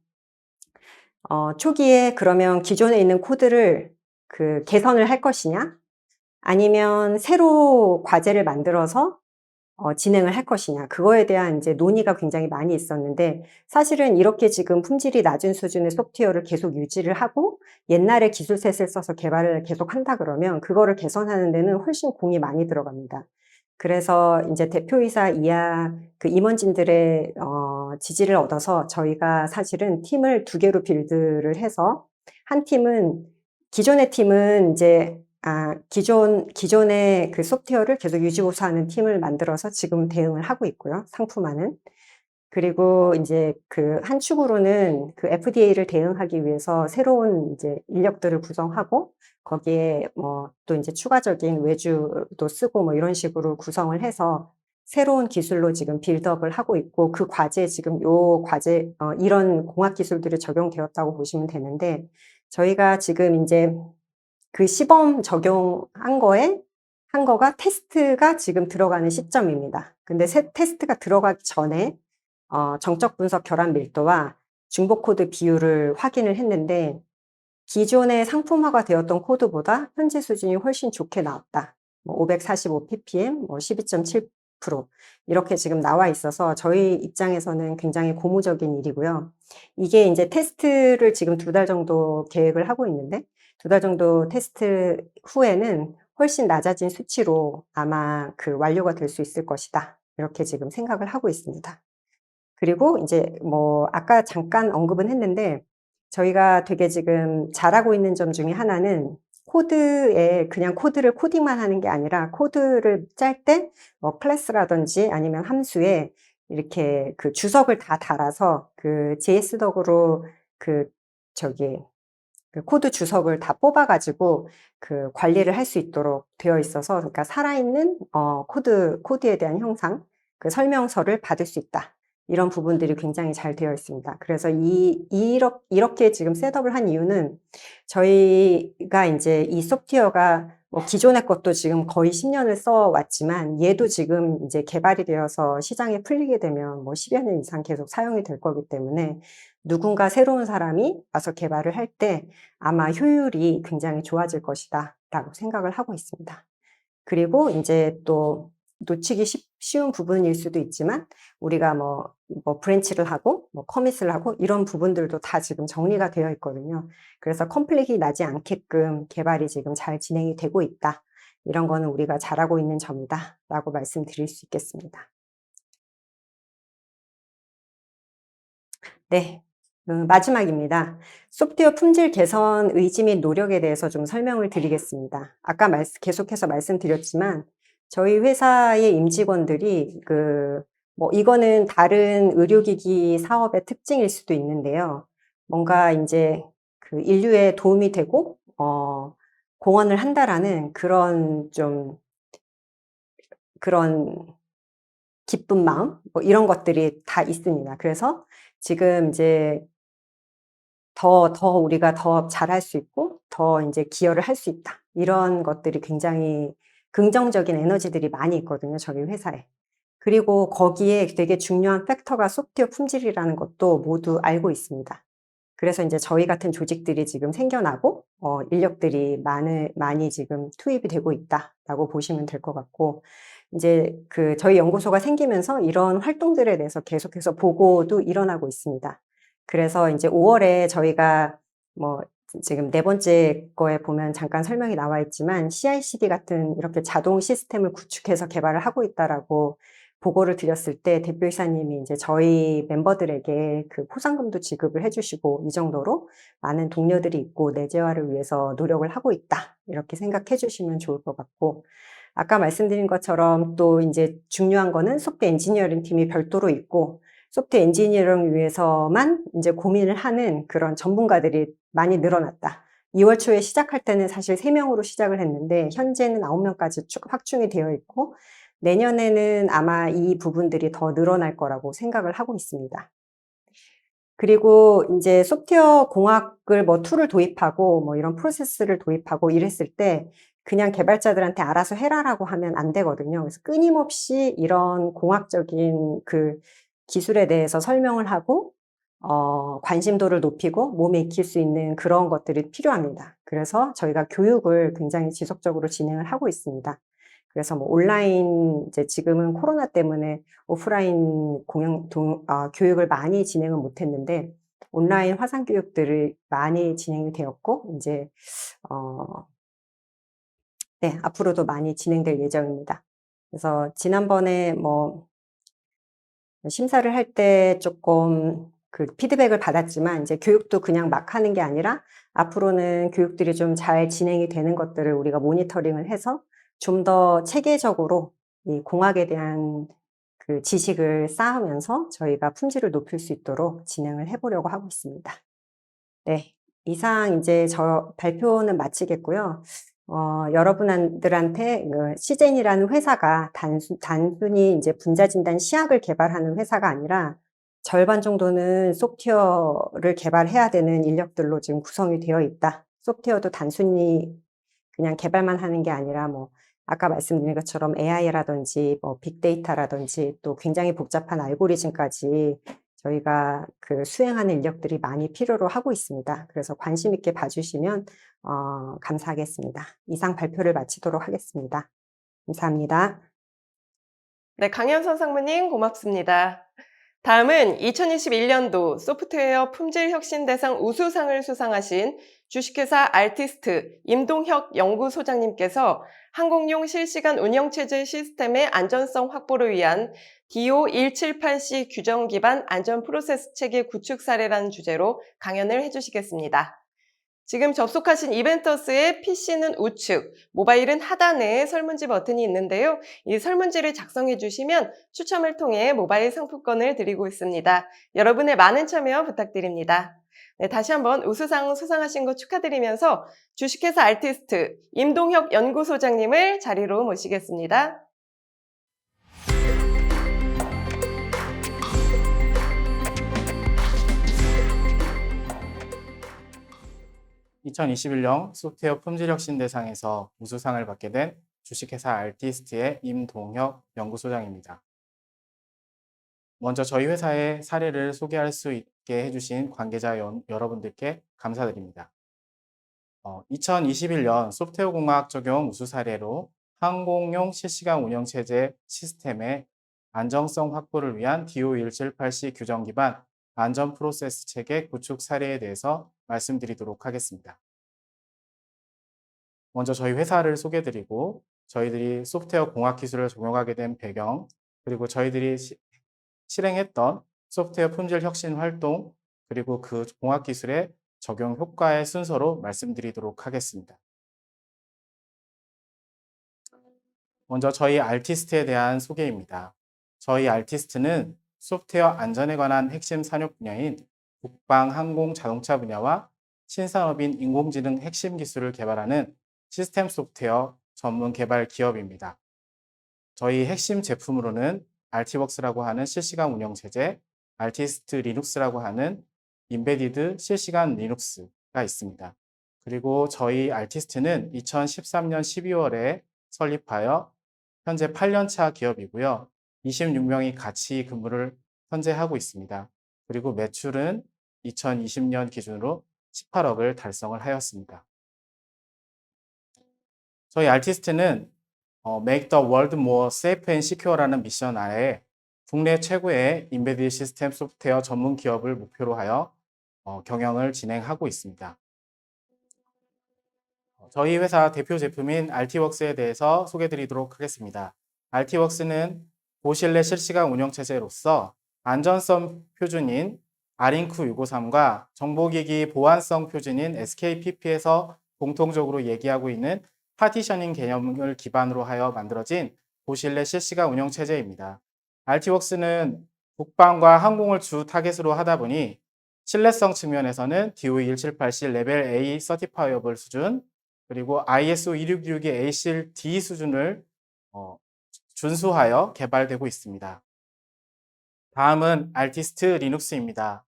초기에 그러면 기존에 있는 코드를 개선을 할 것이냐 아니면 새로 과제를 만들어서 진행을 할 것이냐. 그거에 대한 이제 논의가 굉장히 많이 있었는데 사실은 이렇게 지금 품질이 낮은 수준의 소프트웨어를 계속 유지를 하고 옛날의 기술셋을 써서 개발을 계속 한다 그러면 그거를 개선하는 데는 훨씬 공이 많이 들어갑니다. 그래서 이제 대표이사 이하 그 임원진들의 지지를 얻어서 저희가 사실은 팀을 2개로 빌드를 해서 한 팀은 기존의 팀은 이제 기존의 그 소프트웨어를 계속 유지보수하는 팀을 만들어서 지금 대응을 하고 있고요. 상품화는. 그리고 이제 그 한 축으로는 그 FDA를 대응하기 위해서 새로운 이제 인력들을 구성하고 거기에 뭐 또 이제 추가적인 외주도 쓰고 뭐 이런 식으로 구성을 해서 새로운 기술로 지금 빌드업을 하고 있고 그 과제에 지금 요 과제 이런 공학 기술들이 적용되었다고 보시면 되는데 저희가 지금 인제 그 시범 적용한 거가 테스트가 지금 들어가는 시점입니다. 근데 테스트가 들어가기 전에 정적 분석 결합 밀도와 중복 코드 비율을 확인을 했는데 기존에 상품화가 되었던 코드보다 현재 수준이 훨씬 좋게 나왔다. 뭐 545 ppm, 뭐 12.7% 이렇게 지금 나와 있어서 저희 입장에서는 굉장히 고무적인 일이고요. 이게 이제 테스트를 지금 2달 정도 계획을 하고 있는데 2달 정도 테스트 후에는 훨씬 낮아진 수치로 아마 그 완료가 될 수 있을 것이다. 이렇게 지금 생각을 하고 있습니다. 그리고 이제 뭐 아까 잠깐 언급은 했는데 저희가 되게 지금 잘하고 있는 점 중에 하나는 코드에 그냥 코드를 코딩만 하는 게 아니라 코드를 짤 때 뭐 클래스라든지 아니면 함수에 이렇게 그 주석을 다 달아서 그 JS덕으로 그 저기 그 코드 주석을 다 뽑아 가지고 그 관리를 할 수 있도록 되어 있어서 그러니까 살아있는 코드에 대한 형상, 그 설명서를 받을 수 있다. 이런 부분들이 굉장히 잘 되어 있습니다. 그래서 이렇게 지금 셋업을 한 이유는 저희가 인제 이 소프트웨어가 뭐 기존의 것도 지금 거의 10년을 써 왔지만 얘도 지금 이제 개발이 되어서 시장에 풀리게 되면 뭐 10여 년 이상 계속 사용이 될 거기 때문에 누군가 새로운 사람이 와서 개발을 할 때 아마 효율이 굉장히 좋아질 것이다 라고 생각을 하고 있습니다. 그리고 인제 또 놓치기 쉬운 부분일 수도 있지만 우리가 뭐 브랜치를 하고 뭐 커밋을 하고 이런 부분들도 다 지금 정리가 되어 있거든요. 그래서 컴플릿이 나지 않게끔 개발이 지금 잘 진행이 되고 있다. 이런 거는 우리가 잘하고 있는 점이다 라고 말씀드릴 수 있겠습니다. 네. 마지막입니다. 소프트웨어 품질 개선 의지 및 노력에 대해서 좀 설명을 드리겠습니다. 아까 계속해서 말씀드렸지만 저희 회사의 임직원들이 뭐 이거는 다른 의료기기 사업의 특징일 수도 있는데요. 뭔가 인제 그 인류에 도움이 되고 공헌을 한다라는 그런 기쁜 마음 뭐 이런 것들이 다 있습니다. 그래서 지금 이제 우리가 더 잘할 수 있고 더 인제 기여를 할 수 있다. 이런 것들이 굉장히 긍정적인 에너지들이 많이 있거든요, 저희 회사에. 그리고 거기에 되게 중요한 팩터가 소프트웨어 품질이라는 것도 모두 알고 있습니다. 그래서 인제 저희 같은 조직들이 지금 생겨나고 인력들이 많이 지금 투입이 되고 있다라고 보시면 될 것 같고 인제 그 저희 연구소가 생기면서 이런 활동들에 대해서 계속해서 보고도 일어나고 있습니다. 그래서 인제 5 월에 저희가 뭐 지금 4번째 거에 보면 잠깐 설명이 나와 있지만 CI/CD 같은 이렇게 자동 시스템을 구축해서 개발을 하고 있다라고 보고를 드렸을 때 대표이사님이 인제 저희 멤버들에게 그 포상금도 지급을 해 주시고 "이 정도로 많은 동료들이 있고 내재화를 위해서 노력을 하고 있다." 이렇게 생각해 주시면 좋을 것 같고 아까 말씀드린 것처럼 또 인제 중요한 거는 소프트웨어 엔지니어링 팀이 별도로 있고 소프트웨어 엔지니어링을 위해서만 인제 고민을 하는 그런 전문가들이 많이 늘어났다. 2월 초에 시작할 때는 사실 3 명으로 시작을 했는데 현재는 9 명까지 확충이 되어 있고 내년에는 아마 이 부분들이 더 늘어날 거라고 생각을 하고 있습니다. 그리고 인제 소프트웨어 공학을 뭐 툴을 도입하고 뭐 이런 프로세스를 도입하고 이랬을 때 그냥 개발자들한테 "알아서 해라."라고 하면 안 되거든요. 그래서 끊임없이 이런 공학적인 그 기술에 대해서 설명을 하고 관심도를 높이고 몸에 익힐 수 있는 그런 것들이 필요합니다. 그래서 저희가 교육을 굉장히 지속적으로 진행을 하고 있습니다. 그래서 뭐 온라인 이제 지금은 코로나 때문에 오프라인 교육을 많이 진행을 못했는데 온라인 화상 교육들이 많이 진행이 되었고 이제 네, 앞으로도 많이 진행될 예정입니다. 그래서 지난번에 뭐 심사를 할 때 조금 그 피드백을 받았지만 이제 교육도 그냥 막 하는 게 아니라 앞으로는 교육들이 좀 잘 진행이 되는 것들을 우리가 모니터링을 해서 좀 더 체계적으로 이 공학에 대한 그 지식을 쌓으면서 저희가 품질을 높일 수 있도록 진행을 해 보려고 하고 있습니다. 네. 이상 이제 저 발표는 마치겠고요. 여러분들한테 그 시젠이라는 회사가 단순히 이제 분자진단 시약을 개발하는 회사가 아니라 절반 정도는 소프트웨어를 개발해야 되는 인력들로 지금 구성이 되어 있다. 소프트웨어도 단순히 그냥 개발만 하는 게 아니라 뭐 아까 말씀드린 것처럼 AI라든지 뭐 빅데이터라든지 또 굉장히 복잡한 알고리즘까지 저희가 그 수행하는 인력들이 많이 필요로 하고 있습니다. 그래서 관심 있게 봐주시면 감사하겠습니다. 이상 발표를 마치도록 하겠습니다. 감사합니다. 네, 강현선 상무님 고맙습니다. 다음은 2021년도 소프트웨어 품질 혁신 대상 우수상을 수상하신 주식회사 알티스트 임동혁 연구소장님께서 항공용 실시간 운영체제 시스템의 안전성 확보를 위한 DO178C 규정 기반 안전 프로세스 체계 구축 사례라는 주제로 강연을 해주시겠습니다. 지금 접속하신 이벤터스의 PC는 우측, 모바일은 하단에 설문지 버튼이 있는데요. 이 설문지를 작성해 주시면 추첨을 통해 모바일 상품권을 드리고 있습니다. 여러분의 많은 참여 부탁드립니다. 네, 다시 한번 우수상 수상하신 거 축하드리면서 주식회사 알티스트 임동혁 연구소장님을 자리로 모시겠습니다. 2021년 소프트웨어 품질혁신 대상에서 우수상을 받게 된 주식회사 알티스트의 임동혁 연구소장입니다. 먼저 저희 회사의 사례를 소개할 수 있게 해주신 관계자 여러분들께 감사드립니다. 2021년 소프트웨어 공학 적용 우수 사례로 항공용 실시간 운영체제 시스템의 안정성 확보를 위한 DO178C 규정 기반 안전 프로세스 체계 구축 사례에 대해서 말씀드리도록 하겠습니다. 먼저 저희 회사를 소개드리고 저희들이 소프트웨어 공학 기술을 적용하게 된 배경, 그리고 저희들이 실행했던 소프트웨어 품질 혁신 활동, 그리고 그 공학 기술의 적용 효과의 순서로 말씀드리도록 하겠습니다. 먼저 저희 알티스트에 대한 소개입니다. 저희 알티스트는 소프트웨어 안전에 관한 핵심 산업 분야인 국방, 항공, 자동차 분야와 신산업인 인공지능 핵심 기술을 개발하는 시스템 소프트웨어 전문 개발 기업입니다. 저희 핵심 제품으로는 알티웍스라고 하는 실시간 운영체제, 알티스트 리눅스라고 하는 임베디드 실시간 리눅스가 있습니다. 그리고 저희 알티스트는 2013년 12월에 설립하여 현재 8년차 기업이고요. 26명이 같이 근무를 현재 하고 있습니다. 그리고 매출은 2020년 기준으로 18억을 달성을 하였습니다. 저희 알티스트는 Make the World More Safe and Secure라는 미션 아래 국내 최고의 인베디드 시스템 소프트웨어 전문 기업을 목표로 하여 경영을 진행하고 있습니다. 저희 회사 대표 제품인 알티웍스에 대해서 소개드리도록 하겠습니다. 알티웍스는 고신뢰 실시간 운영체제로서 안전성 표준인 아링크 653과 정보기기 보안성 표준인 SKPP에서 공통적으로 얘기하고 있는 파티셔닝 개념을 기반으로 하여 만들어진 고신뢰 실시간 운영체제입니다. 알티웍스는 국방과 항공을 주 타겟으로 하다 보니 신뢰성 측면에서는 DO178C 레벨 A 서티파이어블 수준, 그리고 ISO 2626의 ASIL D 수준을 준수하여 개발되고 있습니다. 다음은 알티스트 리눅스입니다.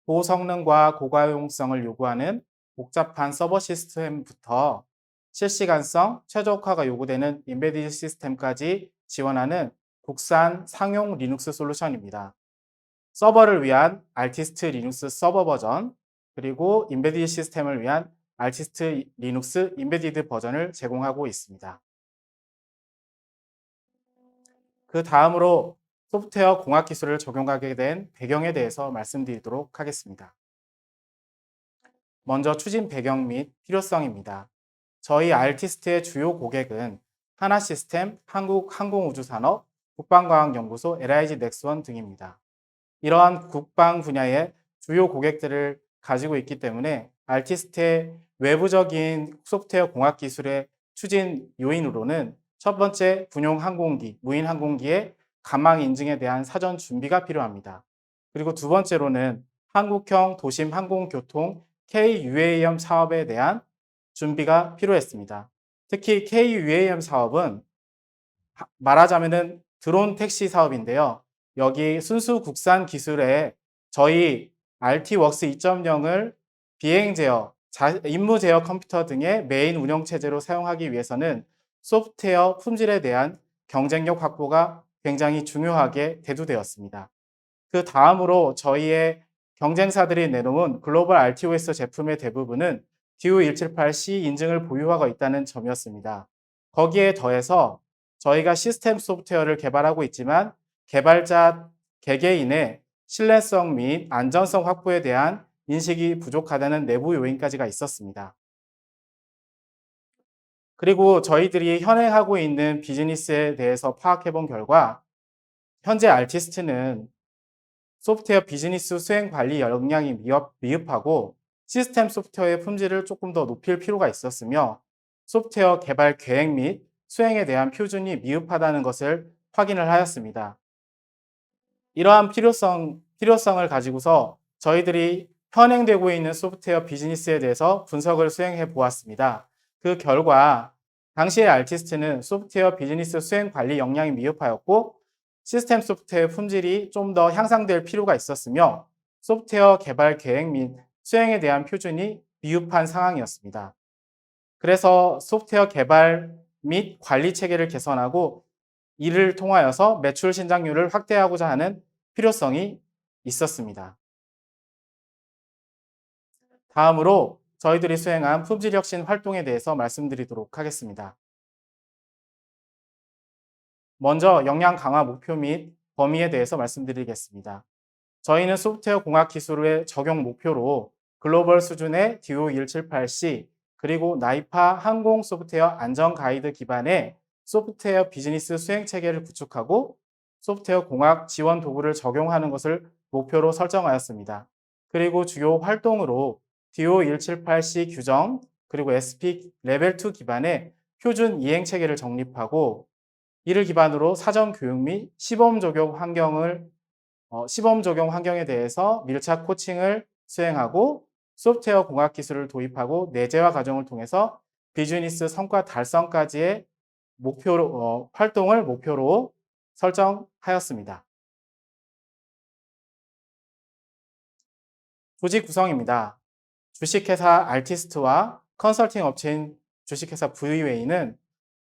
고성능과 고가용성을 요구하는 복잡한 서버 시스템부터 실시간성, 최적화가 요구되는 인베디드 시스템까지 지원하는 국산 상용 리눅스 솔루션입니다. 서버를 위한 알티스트 리눅스 서버 버전, 그리고 인베디드 시스템을 위한 알티스트 리눅스 인베디드 버전을 제공하고 있습니다. 그 다음으로 소프트웨어 공학 기술을 적용하게 된 배경에 대해서 말씀드리도록 하겠습니다. 먼저 추진 배경 및 필요성입니다. 저희 알티스트의 주요 고객은 하나시스템, 한국항공우주산업, 국방과학연구소, LIG 넥스원 등입니다. 이러한 국방 분야의 주요 고객들을 가지고 있기 때문에 알티스트의 외부적인 소프트웨어 공학 기술의 추진 요인으로는 첫 번째 군용 항공기, 무인 항공기의 가망 인증에 대한 사전 준비가 필요합니다. 그리고 두 번째로는 한국형 도심 항공교통 KUAM 사업에 대한 준비가 필요했습니다. 특히 KUAM 사업은 말하자면은 드론 택시 사업인데요. 여기 순수 국산 기술에 저희 RT웍스 2.0을 비행 제어, 임무 제어 컴퓨터 등의 메인 운영 체제로 사용하기 위해서는 소프트웨어 품질에 대한 경쟁력 확보가 굉장히 중요하게 대두되었습니다. 그 다음으로 저희의 경쟁사들이 내놓은 글로벌 RTOS 제품의 대부분은 DO178C 인증을 보유하고 있다는 점이었습니다. 거기에 더해서 저희가 시스템 소프트웨어를 개발하고 있지만 개발자 개개인의 신뢰성 및 안전성 확보에 대한 인식이 부족하다는 내부 요인까지가 있었습니다. 그리고 저희들이 현행하고 있는 비즈니스에 대해서 파악해 본 결과 현재 알티스트는 소프트웨어 비즈니스 수행 관리 역량이 미흡하고 시스템 소프트웨어의 품질을 조금 더 높일 필요가 있었으며 소프트웨어 개발 계획 및 수행에 대한 표준이 미흡하다는 것을 확인을 하였습니다. 이러한 필요성을 가지고서 저희들이 현행되고 있는 소프트웨어 비즈니스에 대해서 분석을 수행해 보았습니다. 그 결과 당시의 알티스트는 소프트웨어 비즈니스 수행 관리 역량이 미흡하였고 시스템 소프트웨어 품질이 좀 더 향상될 필요가 있었으며 소프트웨어 개발 계획 및 수행에 대한 표준이 미흡한 상황이었습니다. 그래서 소프트웨어 개발 및 관리 체계를 개선하고 이를 통하여서 매출 신장률을 확대하고자 하는 필요성이 있었습니다. 다음으로 저희들이 수행한 품질 혁신 활동에 대해서 말씀드리도록 하겠습니다. 먼저 역량 강화 목표 및 범위에 대해서 말씀드리겠습니다. 저희는 소프트웨어 공학 기술의 적용 목표로 글로벌 수준의 DO178C 그리고 나이파 항공 소프트웨어 안전 가이드 기반의 소프트웨어 비즈니스 수행 체계를 구축하고 소프트웨어 공학 지원 도구를 적용하는 것을 목표로 설정하였습니다. 그리고 주요 활동으로 DO178C 규정 그리고 SP 레벨 2 기반의 표준 이행 체계를 정립하고 이를 기반으로 사전 교육 및 시범 적용 환경에 대해서 밀착 코칭을 수행하고 소프트웨어 공학 기술을 도입하고 내재화 과정을 통해서 비즈니스 성과 달성까지의 활동을 목표로 설정하였습니다. 조직 구성입니다. 주식회사 알티스트와 컨설팅 업체인 주식회사 VWA는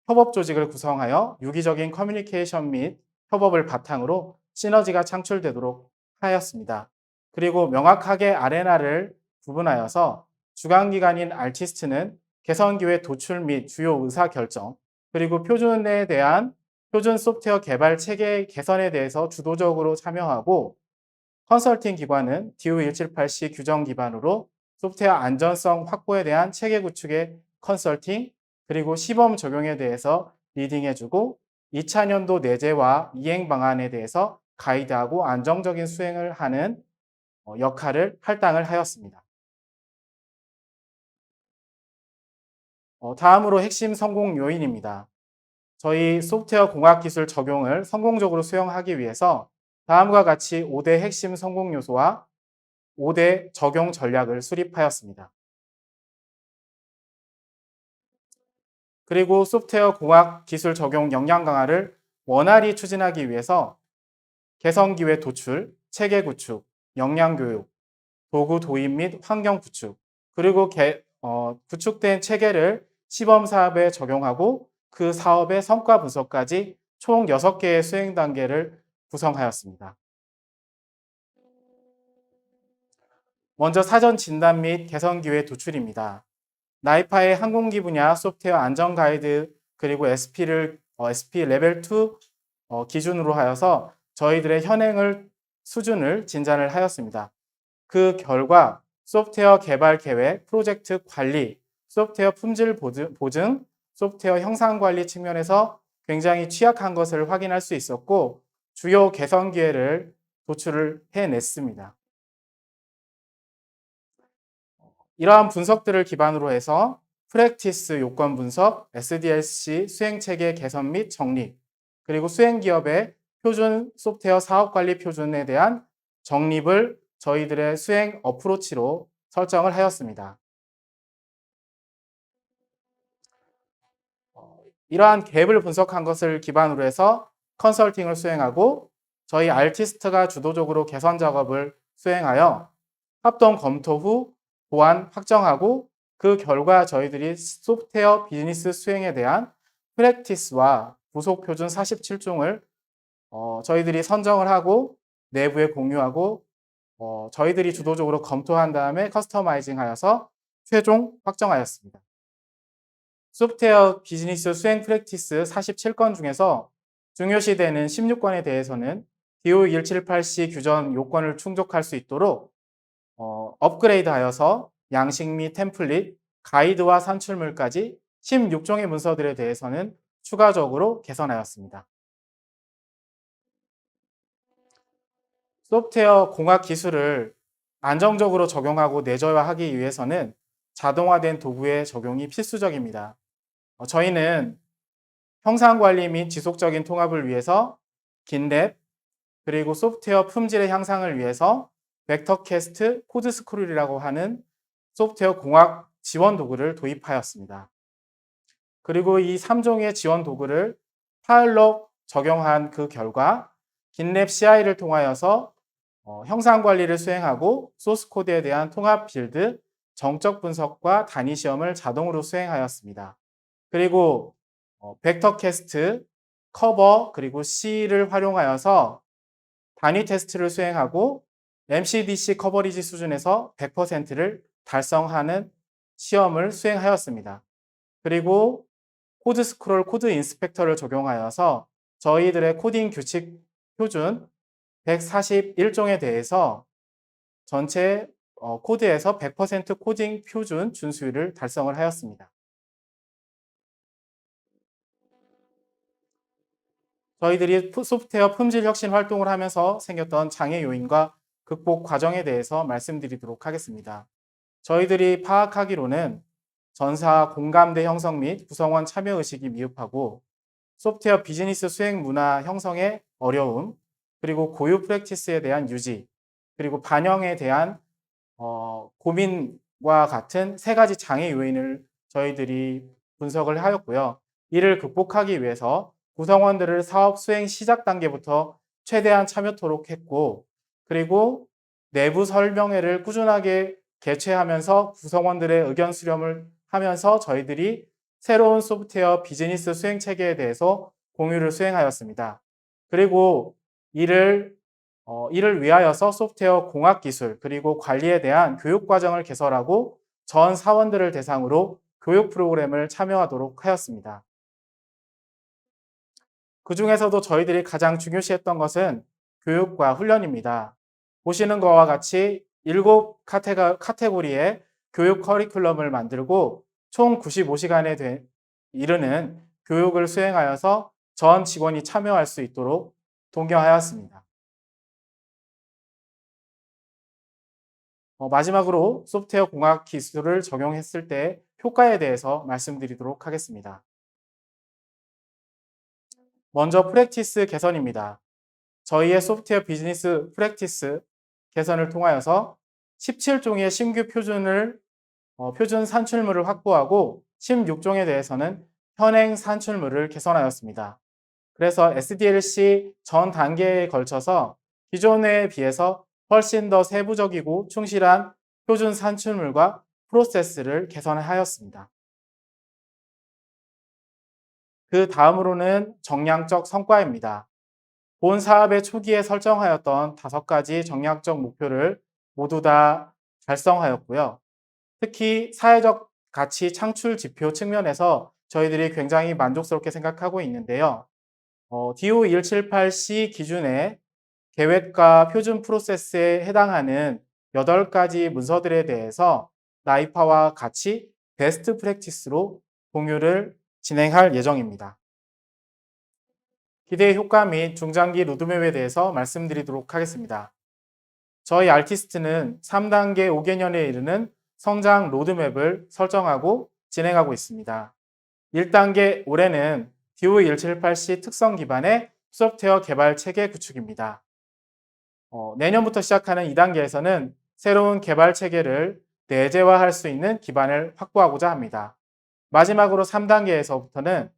협업 조직을 구성하여 유기적인 커뮤니케이션 및 협업을 바탕으로 시너지가 창출되도록 하였습니다. 그리고 명확하게 아레나를 구분하여서 주관기관인 알티스트는 개선 기회 도출 및 주요 의사결정 그리고 표준에 대한 표준 소프트웨어 개발 체계 개선에 대해서 주도적으로 참여하고 컨설팅 기관은 DO178C 규정 기반으로 소프트웨어 안전성 확보에 대한 체계 구축의 컨설팅 그리고 시범 적용에 대해서 리딩해주고 2차 년도 내재와 이행 방안에 대해서 가이드하고 안정적인 수행을 하는 역할을 할당을 하였습니다. 다음으로 핵심 성공 요인입니다. 저희 소프트웨어 공학 기술 적용을 성공적으로 수행하기 위해서 다음과 같이 5대 핵심 성공 요소와 5대 적용 전략을 수립하였습니다. 그리고 소프트웨어 공학 기술 적용 역량 강화를 원활히 추진하기 위해서 개선 기회 도출, 체계 구축, 역량 교육, 도구 도입 및 환경 구축, 그리고 구축된 체계를 시범 사업에 적용하고 그 사업의 성과 분석까지 총 6개의 수행 단계를 구성하였습니다. 먼저 사전 진단 및 개선 기회 도출입니다. 나이파의 항공기 분야 소프트웨어 안전 가이드 그리고 SP 레벨 2 기준으로 하여서 저희들의 현행을 수준을 진단을 하였습니다. 그 결과 소프트웨어 개발 계획, 프로젝트 관리, 소프트웨어 품질 보증, 소프트웨어 형상 관리 측면에서 굉장히 취약한 것을 확인할 수 있었고 주요 개선 기회를 도출을 해냈습니다. 이러한 분석들을 기반으로 해서 프랙티스 요건 분석, SDLC 수행체계 개선 및 정립, 그리고 수행기업의 표준 소프트웨어 사업관리 표준에 대한 정립을 저희들의 수행 어프로치로 설정을 하였습니다. 이러한 갭을 분석한 것을 기반으로 해서 컨설팅을 수행하고 저희 아티스트가 주도적으로 개선 작업을 수행하여 합동 검토 후 보완 확정하고 그 결과 저희들이 소프트웨어 비즈니스 수행에 대한 프랙티스와 부속 표준 47종을 저희들이 선정을 하고 내부에 공유하고 저희들이 주도적으로 검토한 다음에 커스터마이징 하여서 최종 확정하였습니다. 소프트웨어 비즈니스 수행 프랙티스 47건 중에서 중요시되는 16건에 대해서는 DO178C 규정 요건을 충족할 수 있도록 업그레이드 하여서 양식 및 템플릿, 가이드와 산출물까지 16종의 문서들에 대해서는 추가적으로 개선하였습니다. 소프트웨어 공학 기술을 안정적으로 적용하고 내재화하기 위해서는 자동화된 도구의 적용이 필수적입니다. 저희는 형상관리 및 지속적인 통합을 위해서 긴랩, 그리고 소프트웨어 품질의 향상을 위해서 벡터캐스트 코드스크롤이라고 하는 소프트웨어 공학 지원 도구를 도입하였습니다. 그리고 이 3종의 지원 도구를 파일로 적용한 그 결과 긴랩 CI를 통하여서 형상 관리를 수행하고 소스 코드에 대한 통합 빌드, 정적 분석과 단위 시험을 자동으로 수행하였습니다. 그리고 벡터 캐스트, 커버, 그리고 C를 활용하여서 단위 테스트를 수행하고 MCDC 커버리지 수준에서 100%를 달성하는 시험을 수행하였습니다. 그리고 코드 스크롤 코드 인스펙터를 적용하여서 저희들의 코딩 규칙 표준 141종에 대해서 전체 코드에서 100% 코딩 표준 준수율을 달성을 하였습니다. 저희들이 소프트웨어 품질 혁신 활동을 하면서 생겼던 장애 요인과 극복 과정에 대해서 말씀드리도록 하겠습니다. 저희들이 파악하기로는 전사 공감대 형성 및 구성원 참여 의식이 미흡하고 소프트웨어 비즈니스 수행 문화 형성의 어려움, 그리고 고유 프랙티스에 대한 유지, 그리고 반영에 대한 고민과 같은 세 가지 장애 요인을 저희들이 분석을 하였고요. 이를 극복하기 위해서 구성원들을 사업 수행 시작 단계부터 최대한 참여토록 했고, 그리고 내부 설명회를 꾸준하게 개최하면서 구성원들의 의견 수렴을 하면서 저희들이 새로운 소프트웨어 비즈니스 수행 체계에 대해서 공유를 수행하였습니다. 그리고 이를 위하여서 소프트웨어 공학 기술 그리고 관리에 대한 교육 과정을 개설하고 전 사원들을 대상으로 교육 프로그램을 참여하도록 하였습니다. 그 중에서도 저희들이 가장 중요시했던 것은 교육과 훈련입니다. 보시는 것과 같이 7카테고리의 교육 커리큘럼을 만들고 총 95시간에 이르는 교육을 수행하여서 전 직원이 참여할 수 있도록 독려하였습니다. 마지막으로 소프트웨어 공학 기술을 적용했을 때 효과에 대해서 말씀드리도록 하겠습니다. 먼저 프랙티스 개선입니다. 저희의 소프트웨어 비즈니스 프랙티스 개선을 통하여서 17종의 신규 표준 산출물을 확보하고 16종에 대해서는 현행 산출물을 개선하였습니다. 그래서 SDLC 전 단계에 걸쳐서 기존에 비해서 훨씬 더 세부적이고 충실한 표준 산출물과 프로세스를 개선하였습니다. 그 다음으로는 정량적 성과입니다. 본 사업의 초기에 설정하였던 5가지 정량적 목표를 모두 다 달성하였고요. 특히 사회적 가치 창출 지표 측면에서 저희들이 굉장히 만족스럽게 생각하고 있는데요. DO178C 기준의 계획과 표준 프로세스에 해당하는 8가지 문서들에 대해서 나이파와 같이 베스트 프랙티스로 공유를 진행할 예정입니다. 기대 효과 및 중장기 로드맵에 대해서 말씀드리도록 하겠습니다. 저희 아티스트는 3단계 5개년에 이르는 성장 로드맵을 설정하고 진행하고 있습니다. 1단계 올해는 DO178C 특성 기반의 소프트웨어 개발 체계 구축입니다. 내년부터 시작하는 2단계에서는 새로운 개발 체계를 내재화할 수 있는 기반을 확보하고자 합니다. 마지막으로 3단계에서부터는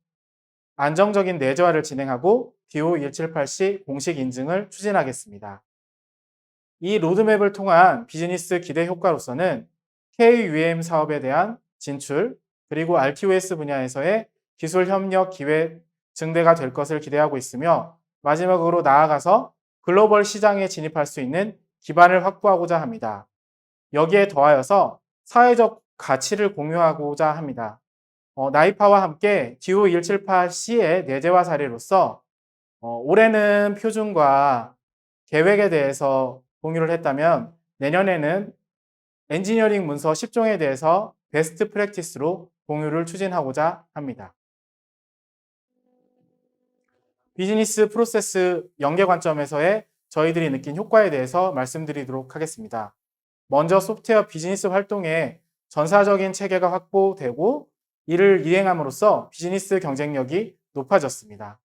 안정적인 내재화를 진행하고 DO178C 공식 인증을 추진하겠습니다. 이 로드맵을 통한 비즈니스 기대 효과로서는 KUM 사업에 대한 진출, 그리고 RTOS 분야에서의 기술 협력 기회 증대가 될 것을 기대하고 있으며, 마지막으로 나아가서 글로벌 시장에 진입할 수 있는 기반을 확보하고자 합니다. 여기에 더하여서 사회적 가치를 공유하고자 합니다. 나이파와 함께 DO178C의 내재화 사례로서 올해는 표준과 계획에 대해서 공유를 했다면, 내년에는 엔지니어링 문서 10종에 대해서 베스트 프랙티스로 공유를 추진하고자 합니다. 비즈니스 프로세스 연계 관점에서의 저희들이 느낀 효과에 대해서 말씀드리도록 하겠습니다. 먼저 소프트웨어 비즈니스 활동에 전사적인 체계가 확보되고 이를 이행함으로써 비즈니스 경쟁력이 높아졌습니다.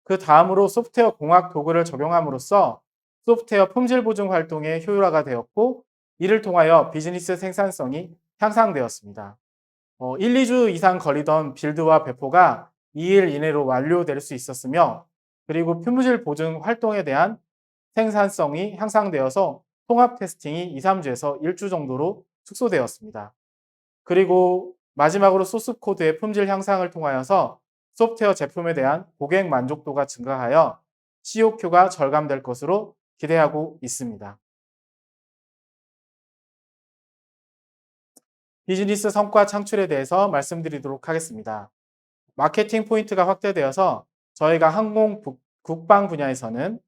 그 다음으로 소프트웨어 공학 도구를 적용함으로써 소프트웨어 품질 보증 활동의 효율화가 되었고, 이를 통하여 비즈니스 생산성이 향상되었습니다. 1, 2주 이상 걸리던 빌드와 배포가 2일 이내로 완료될 수 있었으며, 그리고 품질 보증 활동에 대한 생산성이 향상되어서 통합 테스팅이 2, 3주에서 1주 정도로 축소되었습니다. 그리고 마지막으로 소스 코드의 품질 향상을 통하여서 소프트웨어 제품에 대한 고객 만족도가 증가하여 COQ가 절감될 것으로 기대하고 있습니다. 비즈니스 성과 창출에 대해서 말씀드리도록 하겠습니다. 마케팅 포인트가 확대되어서 저희가 항공 국방 분야에서는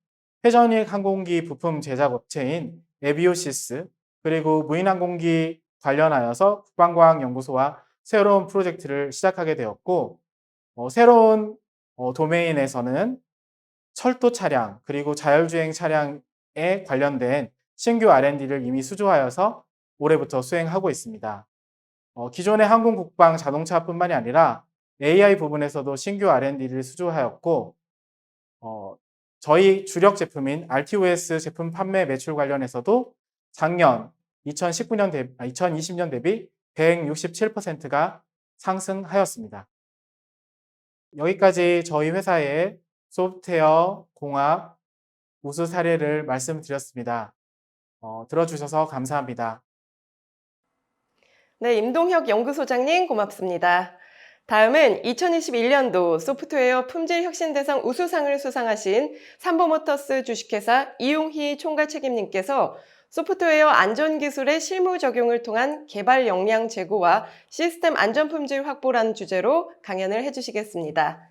회전익 항공기 부품 제작 업체인 에비오시스, 그리고 무인항공기 관련하여서 국방과학연구소와 새로운 프로젝트를 시작하게 되었고, 새로운 도메인에서는 철도 차량, 그리고 자율주행 차량에 관련된 신규 R&D를 이미 수주하여서 올해부터 수행하고 있습니다. 기존의 항공 국방 자동차뿐만이 아니라 AI 부분에서도 신규 R&D를 수주하였고, 저희 주력 제품인 RTOS 제품 판매 매출 관련해서도 작년 2020년 대비 167%가 상승하였습니다. 여기까지 저희 회사의 소프트웨어 공학 우수 사례를 말씀드렸습니다. 들어주셔서 감사합니다. 네, 임동혁 연구소장님 고맙습니다. 다음은 2021년도 소프트웨어 품질 혁신 대상 우수상을 수상하신 삼보모터스 주식회사 이용희 총괄 책임님께서 소프트웨어 안전기술의 실무 적용을 통한 개발 역량 제고와 시스템 안전 품질 확보라는 주제로 강연을 해주시겠습니다.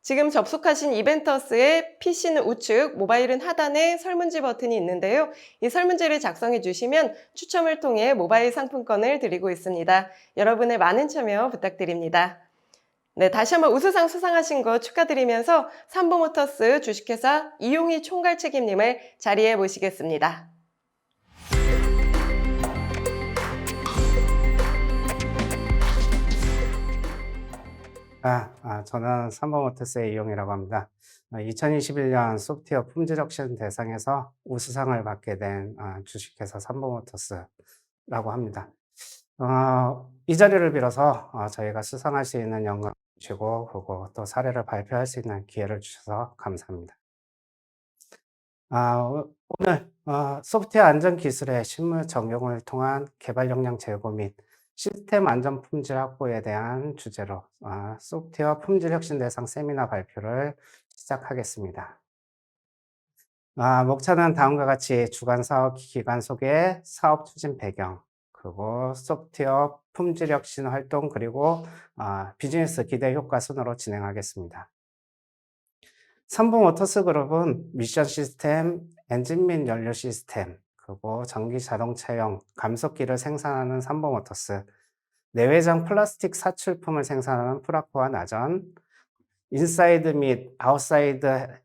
지금 접속하신 이벤터스의 PC는 우측, 모바일은 하단에 설문지 버튼이 있는데요. 이 설문지를 작성해 주시면 추첨을 통해 모바일 상품권을 드리고 있습니다. 여러분의 많은 참여 부탁드립니다. 네, 다시 한번 우수상 수상하신 거 축하드리면서 삼보모터스 주식회사 이용희 총괄 책임님을 자리에 모시겠습니다. 저는 삼보모터스의 이용이라고 합니다. 2021년 소프트웨어 품질 혁신 대상에서 우수상을 받게 된 주식회사 삼보모터스라고 합니다. 이 자리를 빌어서 저희가 수상할 수 있는 영광을 주시고, 그리고 또 사례를 발표할 수 있는 기회를 주셔서 감사합니다. 오늘 소프트웨어 안전 기술의 실무 적용을 통한 개발 역량 제고 및 시스템 안전 품질 확보에 대한 주제로 소프트웨어 품질 혁신 대상 세미나 발표를 시작하겠습니다. 목차는 다음과 같이 주간 사업 기간 소개, 사업 추진 배경, 그리고 소프트웨어 품질 혁신 활동, 그리고 비즈니스 기대 효과 순으로 진행하겠습니다. 삼성모터스 그룹은 미션 시스템, 엔진 및 연료 시스템, 그리고 전기 자동차용 감속기를 생산하는 삼성모터스, 내외장 플라스틱 사출품을 생산하는 프라코와 나전, 인사이드 및 아웃사이드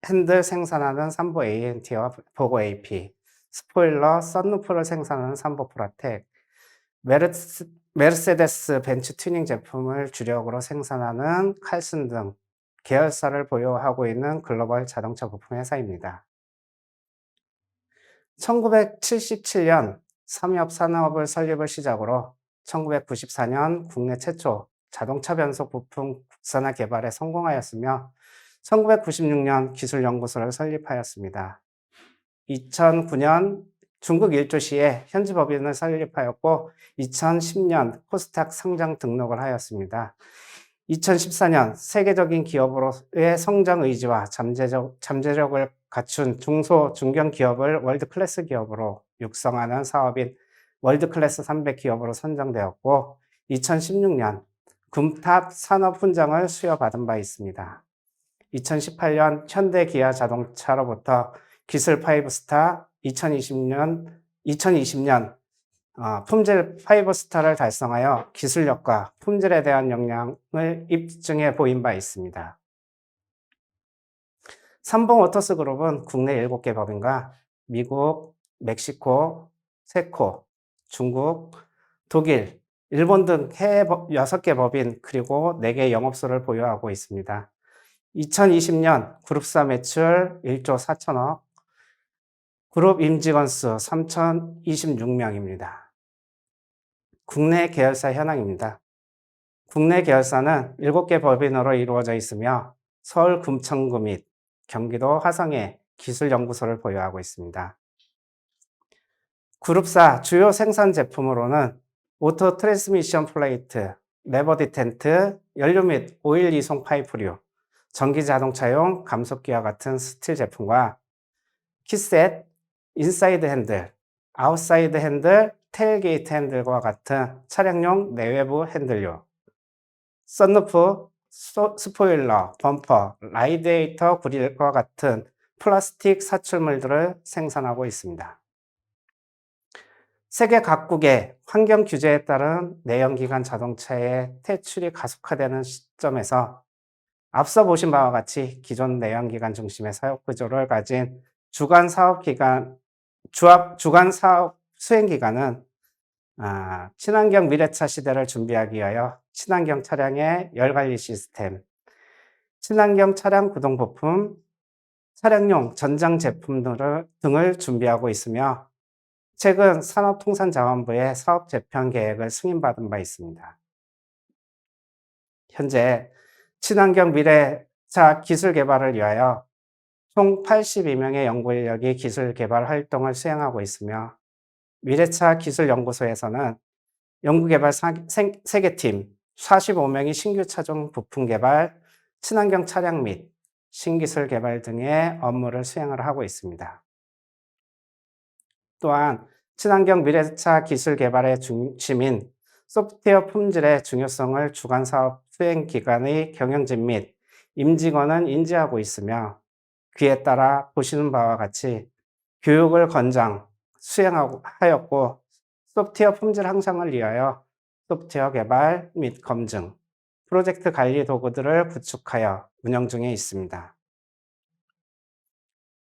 핸들 생산하는 삼보 ANT와 보고 AP, 스포일러, 썬루프를 생산하는 삼보 프라텍, 메르세데스 벤츠 튜닝 제품을 주력으로 생산하는 칼슨 등 계열사를 보유하고 있는 글로벌 자동차 부품 회사입니다. 1977년 삼엽산업을 설립을 시작으로 1994년 국내 최초 자동차 변속 부품 국산화 개발에 성공하였으며 1996년 기술연구소를 설립하였습니다. 2009년 중국 일조시에 현지 법인을 설립하였고 2010년 코스닥 상장 등록을 하였습니다. 2014년 세계적인 기업으로의 성장 의지와 잠재력을 갖춘 중소, 중견 기업을 월드클래스 기업으로 육성하는 사업인 월드클래스 300 기업으로 선정되었고 2016년 금탑 산업훈장을 수여받은 바 있습니다. 2018년 현대 기아 자동차로부터 기술 5스타, 2020년 품질 5스타를 달성하여 기술력과 품질에 대한 역량을 입증해 보인 바 있습니다. 삼성모터스 그룹은 국내 7개 법인과 미국, 멕시코, 체코, 중국, 독일, 일본 등 해외 6개 법인 그리고 4개 영업소를 보유하고 있습니다. 2020년 그룹사 매출 1조 4천억, 그룹 임직원 수 3,026명입니다. 국내 계열사 현황입니다. 국내 계열사는 7개 법인으로 이루어져 있으며 서울 금천구 및 경기도 화성에 기술연구소를 보유하고 있습니다. 그룹사 주요 생산 제품으로는 오토 트랜스미션 플레이트, 레버 디텐트, 연료 및 오일 이송 파이프류, 전기 자동차용 감속기와 같은 스틸 제품과 키셋, 인사이드 핸들, 아웃사이드 핸들, 테일게이트 핸들과 같은 차량용 내외부 핸들류, 썬루프, 스포일러, 범퍼, 라디에이터 그릴과 같은 플라스틱 사출물들을 생산하고 있습니다. 세계 각국의 환경 규제에 따른 내연기관 자동차의 퇴출이 가속화되는 시점에서 앞서 보신 바와 같이 기존 내연기관 중심의 사업 구조를 가진 주간 사업 수행기관은 친환경 미래차 시대를 준비하기 위하여 친환경 차량의 열관리 시스템, 친환경 차량 구동 부품, 차량용 전장 제품 등을 준비하고 있으며 최근 산업통상자원부의 사업 재편 계획을 승인받은 바 있습니다. 현재 친환경 미래차 기술 개발을 위하여 총 82명의 연구 인력이 기술 개발 활동을 수행하고 있으며 미래차 기술연구소에서는 연구개발 3개 팀, 45명이 신규 차종 부품 개발, 친환경 차량 및 신기술 개발 등의 업무를 수행을 하고 있습니다. 또한 친환경 미래차 기술 개발의 중심인 소프트웨어 품질의 중요성을 주간 사업 수행 기관의 경영진 및 임직원은 인지하고 있으며 그에 따라 보시는 바와 같이 교육을 수행하였고 소프트웨어 품질 향상을 위하여 소프트웨어 개발 및 검증, 프로젝트 관리 도구들을 구축하여 운영 중에 있습니다.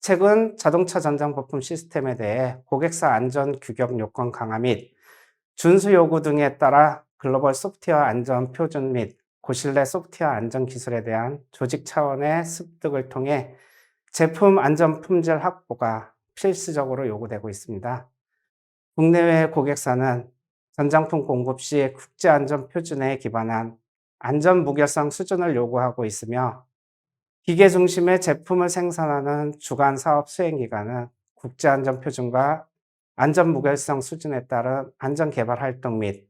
최근 자동차 전장 부품 시스템에 대해 고객사 안전 규격 요건 강화 및 준수 요구 등에 따라 글로벌 소프트웨어 안전 표준 및 고신뢰 소프트웨어 안전 기술에 대한 조직 차원의 습득을 통해 제품 안전 품질 확보가 필수적으로 요구되고 있습니다. 국내외 고객사는 전장품 공급 시 국제안전 표준에 기반한 안전 무결성 수준을 요구하고 있으며 기계 중심의 제품을 생산하는 주간 사업 수행기관은 국제안전 표준과 안전 무결성 수준에 따른 안전 개발 활동 및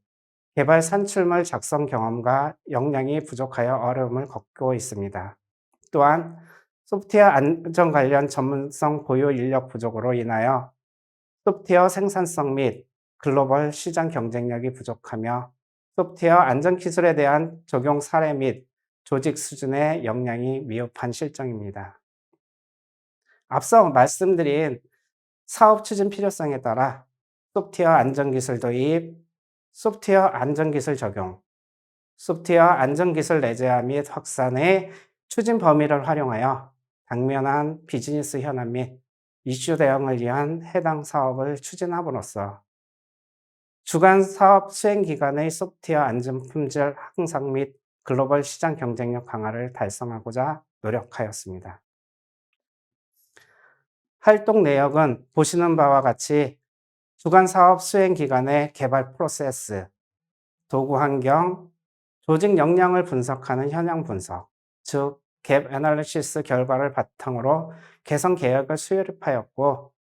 개발 산출물 작성 경험과 역량이 부족하여 어려움을 겪고 있습니다. 또한 소프트웨어 안전 관련 전문성 보유 인력 부족으로 인하여 소프트웨어 생산성 및 글로벌 시장 경쟁력이 부족하며 소프트웨어 안전 기술에 대한 적용 사례 및 조직 수준의 역량이 미흡한 실정입니다. 앞서 말씀드린 사업 추진 필요성에 따라 소프트웨어 안전기술 도입, 소프트웨어 안전기술 적용, 소프트웨어 안전기술 내재화 및 확산의 추진 범위를 활용하여 당면한 비즈니스 현안 및 이슈 대응을 위한 해당 사업을 추진함으로써 주간 사업 수행 기간의 소프트웨어 안전 품질 향상 및 글로벌 시장 경쟁력 강화를 달성하고자 노력하였습니다. 활동 내역은 보시는 바와 같이 주간 사업 수행 기간의 개발 프로세스, 도구 환경, 조직 역량을 분석하는 현황 분석, 즉 갭 애널리시스 결과를 바탕으로 개선 계획을 수립하였고,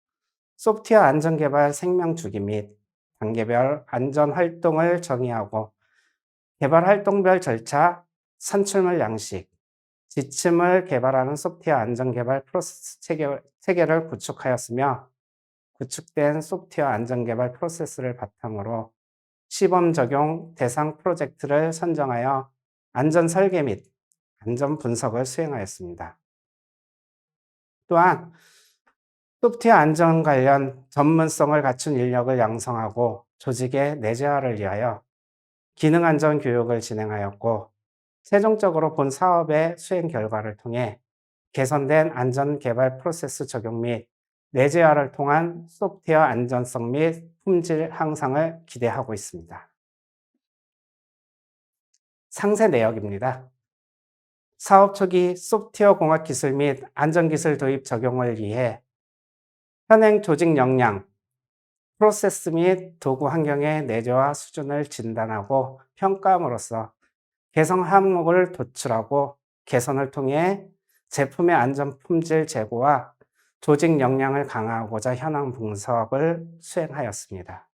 소프트웨어 안전 개발 생명 주기 및 단계별 안전 활동을 정의하고 개발 활동별 절차, 산출물 양식, 지침을 개발하는 소프트웨어 안전 개발 프로세스 체계를 구축하였으며, 구축된 소프트웨어 안전 개발 프로세스를 바탕으로 시범 적용 대상 프로젝트를 선정하여 안전 설계 및 안전 분석을 수행하였습니다. 또한 소프트웨어 안전 관련 전문성을 갖춘 인력을 양성하고 조직의 내재화를 위하여 기능 안전 교육을 진행하였고, 최종적으로 본 사업의 수행 결과를 통해 개선된 안전 개발 프로세스 적용 및 내재화를 통한 소프트웨어 안전성 및 품질 향상을 기대하고 있습니다. 상세 내역입니다. 사업 초기 소프트웨어 공학 기술 및 안전기술 도입 적용을 위해 현행 조직 역량, 프로세스 및 도구 환경의 내재화 수준을 진단하고 평가함으로써 개선 항목을 도출하고 개선을 통해 제품의 안전 품질 제고와 조직 역량을 강화하고자 현황 분석을 수행하였습니다.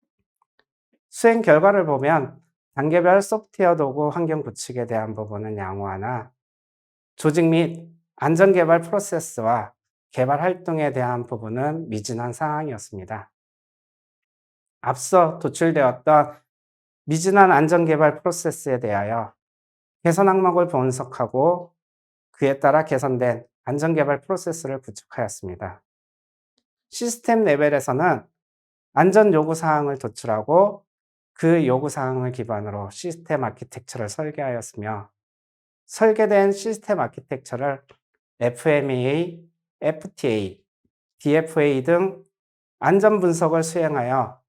수행 결과를 보면 단계별 소프트웨어 도구 환경 구축에 대한 부분은 양호하나 조직 및 안전 개발 프로세스와 개발 활동에 대한 부분은 미진한 상황이었습니다. 앞서 도출되었던 미진한 안전 개발 프로세스에 대하여 개선 항목을 분석하고 그에 따라 개선된 안전 개발 프로세스를 구축하였습니다. 시스템 레벨에서는 안전 요구 사항을 도출하고 그 요구 사항을 기반으로 시스템 아키텍처를 설계하였으며, 설계된 시스템 아키텍처를 FMEA, FTA, DFA 등 안전 분석을 수행하여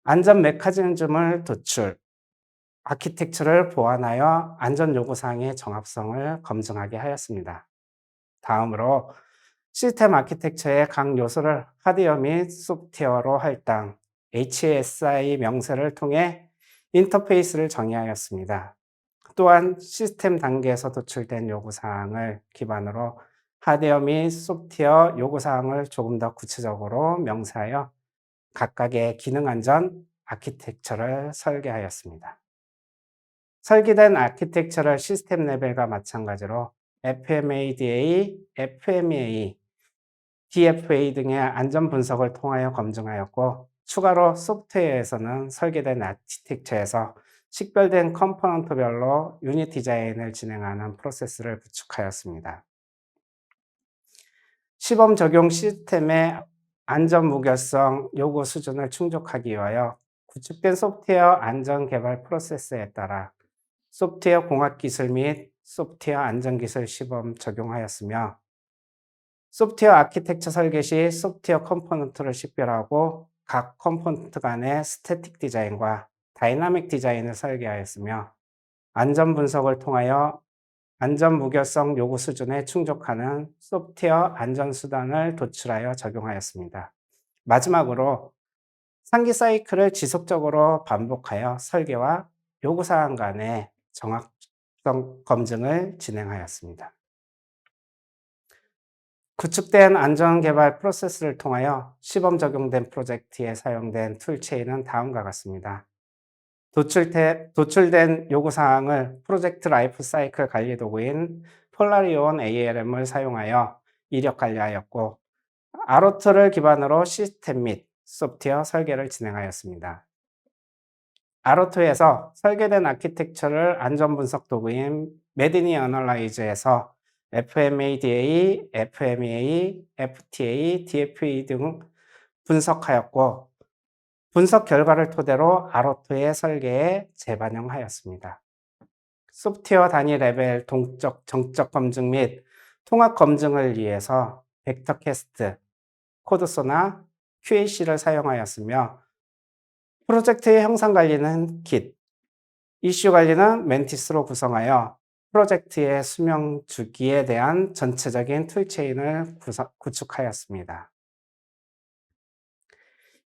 안전 메커니즘을 도출, 아키텍처를 보완하여 안전 요구 사항의 정합성을 검증하게 하였습니다. 다음으로 시스템 아키텍처의 각 요소를 하드웨어 및 소프트웨어로 할당, HASI 명세를 통해 인터페이스를 정의하였습니다. 또한 시스템 단계에서 도출된 요구사항을 기반으로 하드웨어 및 소프트웨어 요구사항을 조금 더 구체적으로 명세하여 각각의 기능 안전 아키텍처를 설계하였습니다. 설계된 아키텍처를 시스템 레벨과 마찬가지로 FMADA, FMEA, DFA 등의 안전 분석을 통하여 검증하였고, 추가로 소프트웨어에서는 설계된 아키텍처에서 식별된 컴포넌트별로 유닛 디자인을 진행하는 프로세스를 구축하였습니다. 시범 적용 시스템의 안전 무결성 요구 수준을 충족하기 위하여 구축된 소프트웨어 안전 개발 프로세스에 따라 소프트웨어 공학 기술 및 소프트웨어 안전 기술 시범 적용하였으며, 소프트웨어 아키텍처 설계 시 소프트웨어 컴포넌트를 식별하고 각 컴포넌트 간의 스태틱 디자인과 다이나믹 디자인을 설계하였으며, 안전 분석을 통하여 안전 무결성 요구 수준에 충족하는 소프트웨어 안전 수단을 도출하여 적용하였습니다. 마지막으로 상기 사이클을 지속적으로 반복하여 설계와 요구사항 간의 정확성 검증을 진행하였습니다. 구축된 안전 개발 프로세스를 통하여 시범 적용된 프로젝트에 사용된 툴체인은 다음과 같습니다. 도출된 요구사항을 프로젝트 라이프 사이클 관리 도구인 폴라리온 ALM을 사용하여 이력 관리하였고, ROT를 기반으로 시스템 및 소프트웨어 설계를 진행하였습니다. ROT에서 설계된 아키텍처를 안전 분석 도구인 매드니 어널라이즈에서 FMADA, FMEA, FTA, DFE 등 분석하였고 분석 결과를 토대로 R02의 설계에 재반영하였습니다. 소프트웨어 단위 레벨 동적, 정적 검증 및 통합 검증을 위해서 벡터캐스트, 코드소나 QAC를 사용하였으며 프로젝트의 형상 관리는 Git, 이슈 관리는 멘티스로 구성하여 프로젝트의 수명 주기에 대한 전체적인 툴체인을 구축하였습니다.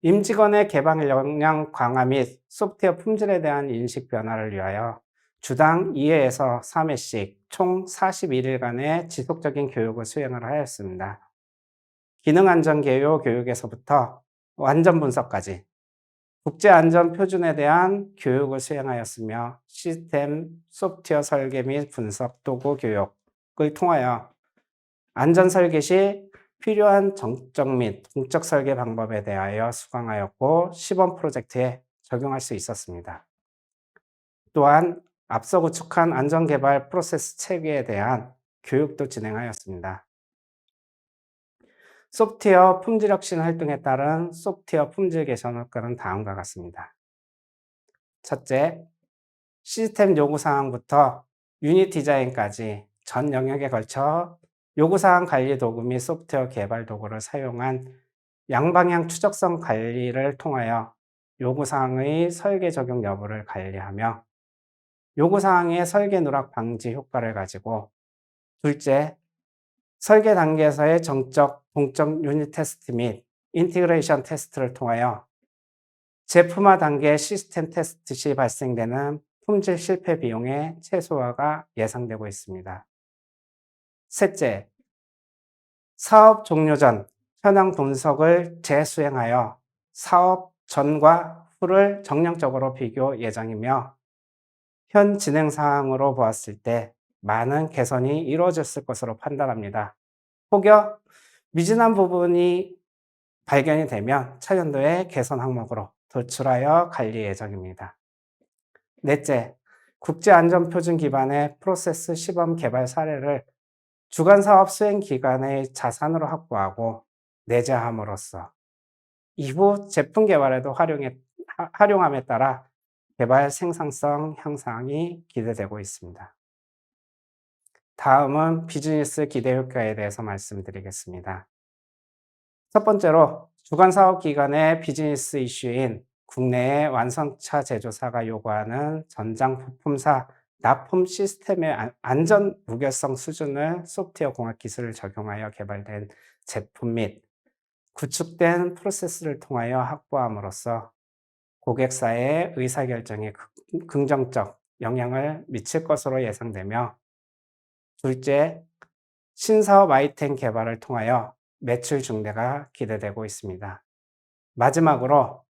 임직원의 개방 역량 강화 및 소프트웨어 품질에 대한 인식 변화를 위하여 주당 2회에서 3회씩 총 41일간의 지속적인 교육을 수행을 하였습니다. 기능안전개요 교육에서부터 완전 분석까지 국제안전표준에 대한 교육을 수행하였으며 시스템, 소프트웨어 설계 및 분석 도구 교육을 통하여 안전설계 시 필요한 정적 및 동적 설계 방법에 대하여 수강하였고 시범 프로젝트에 적용할 수 있었습니다. 또한 앞서 구축한 안전개발 프로세스 체계에 대한 교육도 진행하였습니다. 소프트웨어 품질 혁신 활동에 따른 소프트웨어 품질 개선 효과는 다음과 같습니다. 첫째, 시스템 요구사항부터 유닛 디자인까지 전 영역에 걸쳐 요구사항 관리 도구 및 소프트웨어 개발 도구를 사용한 양방향 추적성 관리를 통하여 요구사항의 설계 적용 여부를 관리하며 요구사항의 설계 누락 방지 효과를 가지고 둘째, 설계 단계에서의 정적, 동적 유닛 테스트 및 인티그레이션 테스트를 통하여 제품화 단계 시스템 테스트 시 발생되는 품질 실패 비용의 최소화가 예상되고 있습니다. 셋째, 사업 종료 전 현황 분석을 재수행하여 사업 전과 후를 정량적으로 비교 예정이며 현 진행 사항으로 보았을 때 많은 개선이 이루어졌을 것으로 판단합니다. 혹여 미진한 부분이 발견이 되면 차년도에 개선 항목으로 도출하여 관리 예정입니다. 넷째, 국제안전표준 기반의 프로세스 시범 개발 사례를 주간사업 수행 기간의 자산으로 확보하고 내재함으로써 이후 제품 개발에도 활용함에 따라 개발 생산성 향상이 기대되고 있습니다. 다음은 비즈니스 기대 효과에 대해서 말씀드리겠습니다. 첫 번째로 주간사업 기간의 비즈니스 이슈인 국내의 완성차 제조사가 요구하는 전장 부품사 납품 시스템의 안전 무결성 수준을 소프트웨어 공학 기술을 적용하여 개발된 제품 및 구축된 프로세스를 통하여 확보함으로써 고객사의 의사결정에 긍정적 영향을 미칠 것으로 예상되며 둘째, 신사업 아이템 개발을 통하여 매출 증대가 기대되고 있습니다. 마지막으로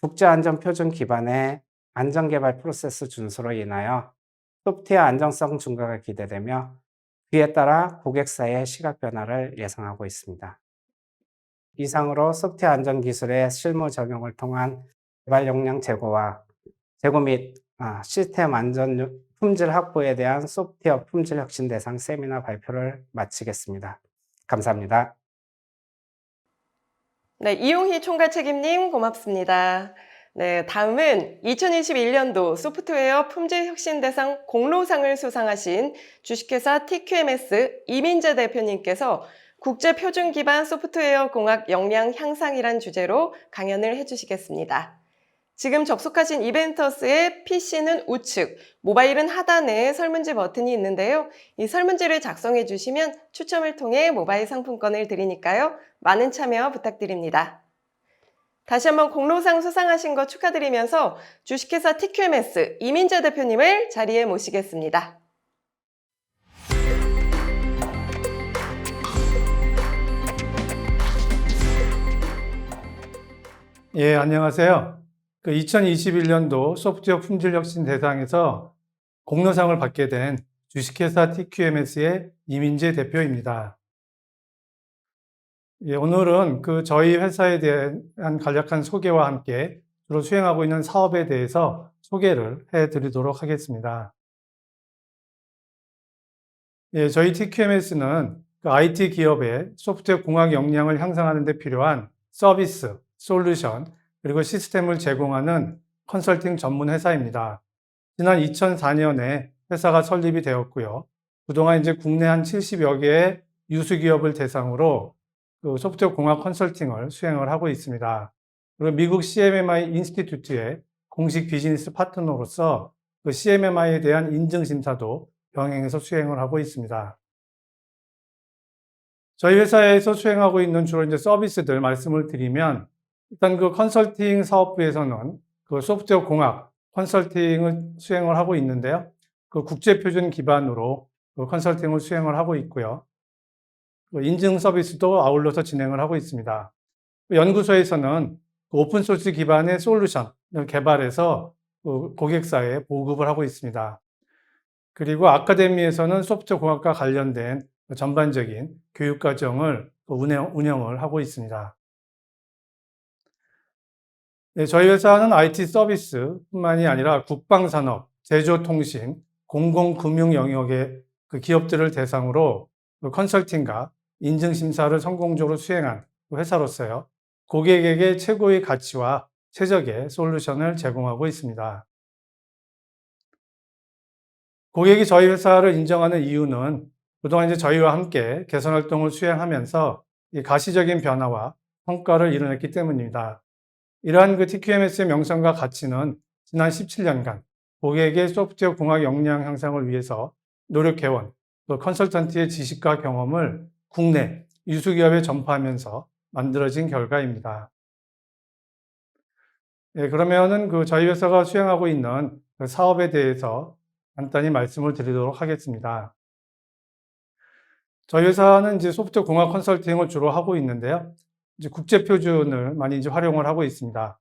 국제안전표준 기반의 안전개발 프로세스 준수로 인하여 소프트웨어 안정성 증가가 기대되며 그에 따라 고객사의 시각 변화를 예상하고 있습니다. 이상으로 소프트웨어 안전 기술의 실무 적용을 통한 개발 역량 제고 및 시스템 안전 품질 확보에 대한 소프트웨어 품질 혁신 대상 세미나 발표를 마치겠습니다. 감사합니다. 네, 이용희 총괄 책임님 고맙습니다. 네, 다음은 2021년도 소프트웨어 품질 혁신 대상 공로상을 수상하신 주식회사 TQMS 이민재 대표님께서 국제 표준 기반 소프트웨어 공학 역량 향상이란 주제로 강연을 해주시겠습니다. 지금 접속하신 이벤터스의 PC는 우측, 모바일은 하단에 설문지 버튼이 있는데요. 이 설문지를 작성해 주시면 추첨을 통해 모바일 상품권을 드리니까요. 많은 참여 부탁드립니다. 다시 한번 공로상 수상하신 거 축하드리면서 주식회사 TQMS 이민재 대표님을 자리에 모시겠습니다. 예, 안녕하세요. 2021년도 소프트웨어 품질 혁신 대상에서 공로상을 받게 된 주식회사 TQMS의 이민재 대표입니다. 예, 오늘은 저희 회사에 대한 간략한 소개와 함께 주로 수행하고 있는 사업에 대해서 소개를 해드리도록 하겠습니다. 예, 저희 TQMS는 그 IT 기업의 소프트웨어 공학 역량을 향상하는 데 필요한 서비스, 솔루션, 그리고 시스템을 제공하는 컨설팅 전문 회사입니다. 지난 2004년에 회사가 설립이 되었고요. 그동안 이제 국내 한 70여 개의 유수 기업을 대상으로 그 소프트웨어 공학 컨설팅을 수행을 하고 있습니다. 그리고 미국 CMMI 인스티튜트의 공식 비즈니스 파트너로서 그 CMMI에 대한 인증 심사도 병행해서 수행을 하고 있습니다. 저희 회사에서 수행하고 있는 주로 이제 서비스들 말씀을 드리면, 일단 그 컨설팅 사업부에서는 그 소프트웨어 공학 컨설팅을 수행을 하고 있는데요. 그 국제 표준 기반으로 그 컨설팅을 수행을 하고 있고요. 그 인증 서비스도 아울러서 진행을 하고 있습니다. 연구소에서는 그 오픈소스 기반의 솔루션을 개발해서 그 고객사에 보급을 하고 있습니다. 그리고 아카데미에서는 소프트웨어 공학과 관련된 전반적인 교육과정을 운영을 하고 있습니다. 네, 저희 회사는 IT 서비스뿐만이 아니라 국방산업, 제조통신, 공공금융 영역의 그 기업들을 대상으로 그 컨설팅과 인증심사를 성공적으로 수행한 회사로서요. 고객에게 최고의 가치와 최적의 솔루션을 제공하고 있습니다. 고객이 저희 회사를 인정하는 이유는 그동안 이제 저희와 함께 개선 활동을 수행하면서 이 가시적인 변화와 성과를 이뤄냈기 때문입니다. 이러한 그 TQMS의 명성과 가치는 지난 17년간 고객의 소프트웨어 공학 역량 향상을 위해서 노력해온 그 컨설턴트의 지식과 경험을 국내 유수기업에 전파하면서 만들어진 결과입니다. 네, 그러면은 그 저희 회사가 수행하고 있는 그 사업에 대해서 간단히 말씀을 드리도록 하겠습니다. 저희 회사는 이제 소프트웨어 공학 컨설팅을 주로 하고 있는데요. 이제 국제 표준을 많이 이제 활용을 하고 있습니다.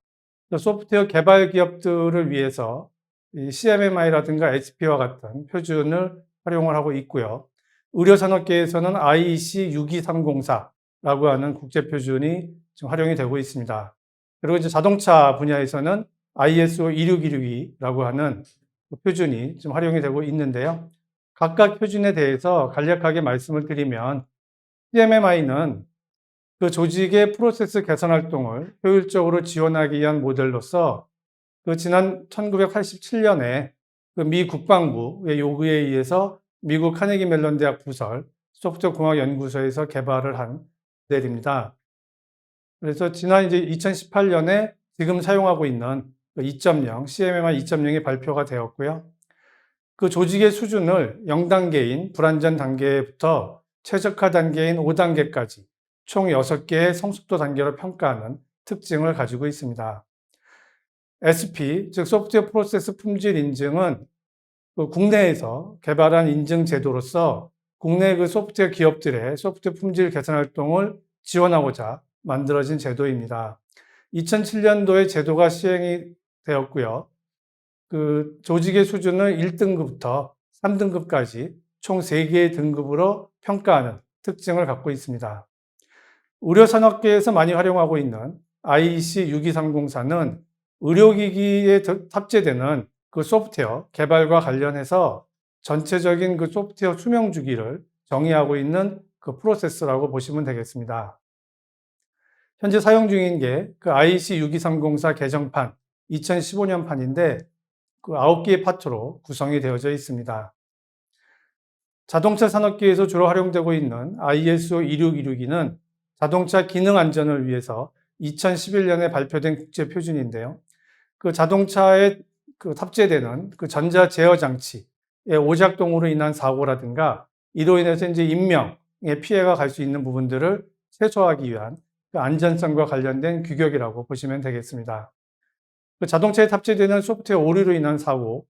소프트웨어 개발 기업들을 위해서 이 CMMI라든가 SP와 같은 표준을 활용을 하고 있고요. 의료 산업계에서는 IEC 62304라고 하는 국제 표준이 지금 활용이 되고 있습니다. 그리고 이제 자동차 분야에서는 ISO 26162라고 하는 표준이 지금 활용이 되고 있는데요. 각각 표준에 대해서 간략하게 말씀을 드리면 CMMI는 그 조직의 프로세스 개선 활동을 효율적으로 지원하기 위한 모델로서 그 지난 1987년에 그 미 국방부의 요구에 의해서 미국 카네기 멜론 대학 부설 소프트웨어 공학 연구소에서 개발을 한 모델입니다. 그래서 지난 이제 2018년에 지금 사용하고 있는 2.0 CMMI 2.0이 발표가 되었고요. 그 조직의 수준을 0단계인 불완전 단계부터 최적화 단계인 5단계까지 총 6개의 성숙도 단계로 평가하는 특징을 가지고 있습니다. SP, 즉 소프트웨어 프로세스 품질 인증은 그 국내에서 개발한 인증 제도로서 국내 그 소프트웨어 기업들의 소프트웨어 품질 개선 활동을 지원하고자 만들어진 제도입니다. 2007년도에 제도가 시행이 되었고요. 그 조직의 수준을 1등급부터 3등급까지 총 3개의 등급으로 평가하는 특징을 갖고 있습니다. 의료산업계에서 많이 활용하고 있는 IEC 62304는 의료기기에 탑재되는 그 소프트웨어 개발과 관련해서 전체적인 그 소프트웨어 수명 주기를 정의하고 있는 그 프로세스라고 보시면 되겠습니다. 현재 사용 중인 게 그 IEC 62304 개정판 2015년 판인데 그 9개의 파트로 구성이 되어져 있습니다. 자동차 산업계에서 주로 활용되고 있는 ISO 26162는 자동차 기능 안전을 위해서 2011년에 발표된 국제 표준인데요. 그 자동차에 그 탑재되는 그 전자 제어 장치의 오작동으로 인한 사고라든가 이로 인해서 이제 인명에 피해가 갈 수 있는 부분들을 최소화하기 위한 그 안전성과 관련된 규격이라고 보시면 되겠습니다. 그 자동차에 탑재되는 소프트웨어 오류로 인한 사고로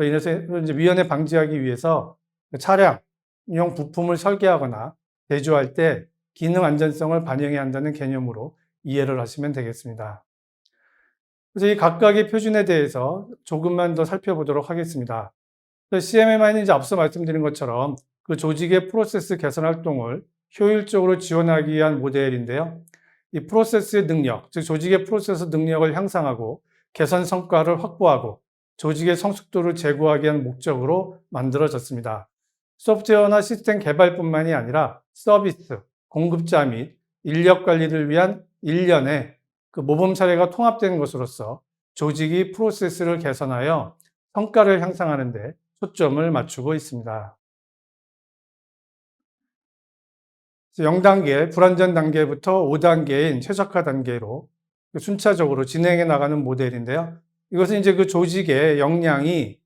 인해서 이제 위험에 방지하기 위해서 그 차량용 부품을 설계하거나 제조할 때 기능 안전성을 반영해야 한다는 개념으로 이해를 하시면 되겠습니다. 그래서 이 각각의 표준에 대해서 조금만 더 살펴보도록 하겠습니다. CMMI는 이제 앞서 말씀드린 것처럼 그 조직의 프로세스 개선 활동을 효율적으로 지원하기 위한 모델인데요. 이 프로세스의 능력, 즉 조직의 프로세스 능력을 향상하고 개선 성과를 확보하고 조직의 성숙도를 제고하기 위한 목적으로 만들어졌습니다. 소프트웨어나 시스템 개발뿐만이 아니라 서비스, 공급자 및 인력 관리를 위한 일련의 그 모범 사례가 통합된 것으로서 조직이 프로세스를 개선하여 성과를 향상하는 데 초점을 맞추고 있습니다. 0단계, 불완전 단계부터 5단계인 최적화 단계로 순차적으로 진행해 나가는 모델인데요. 이것은 이제 그 조직의 역량이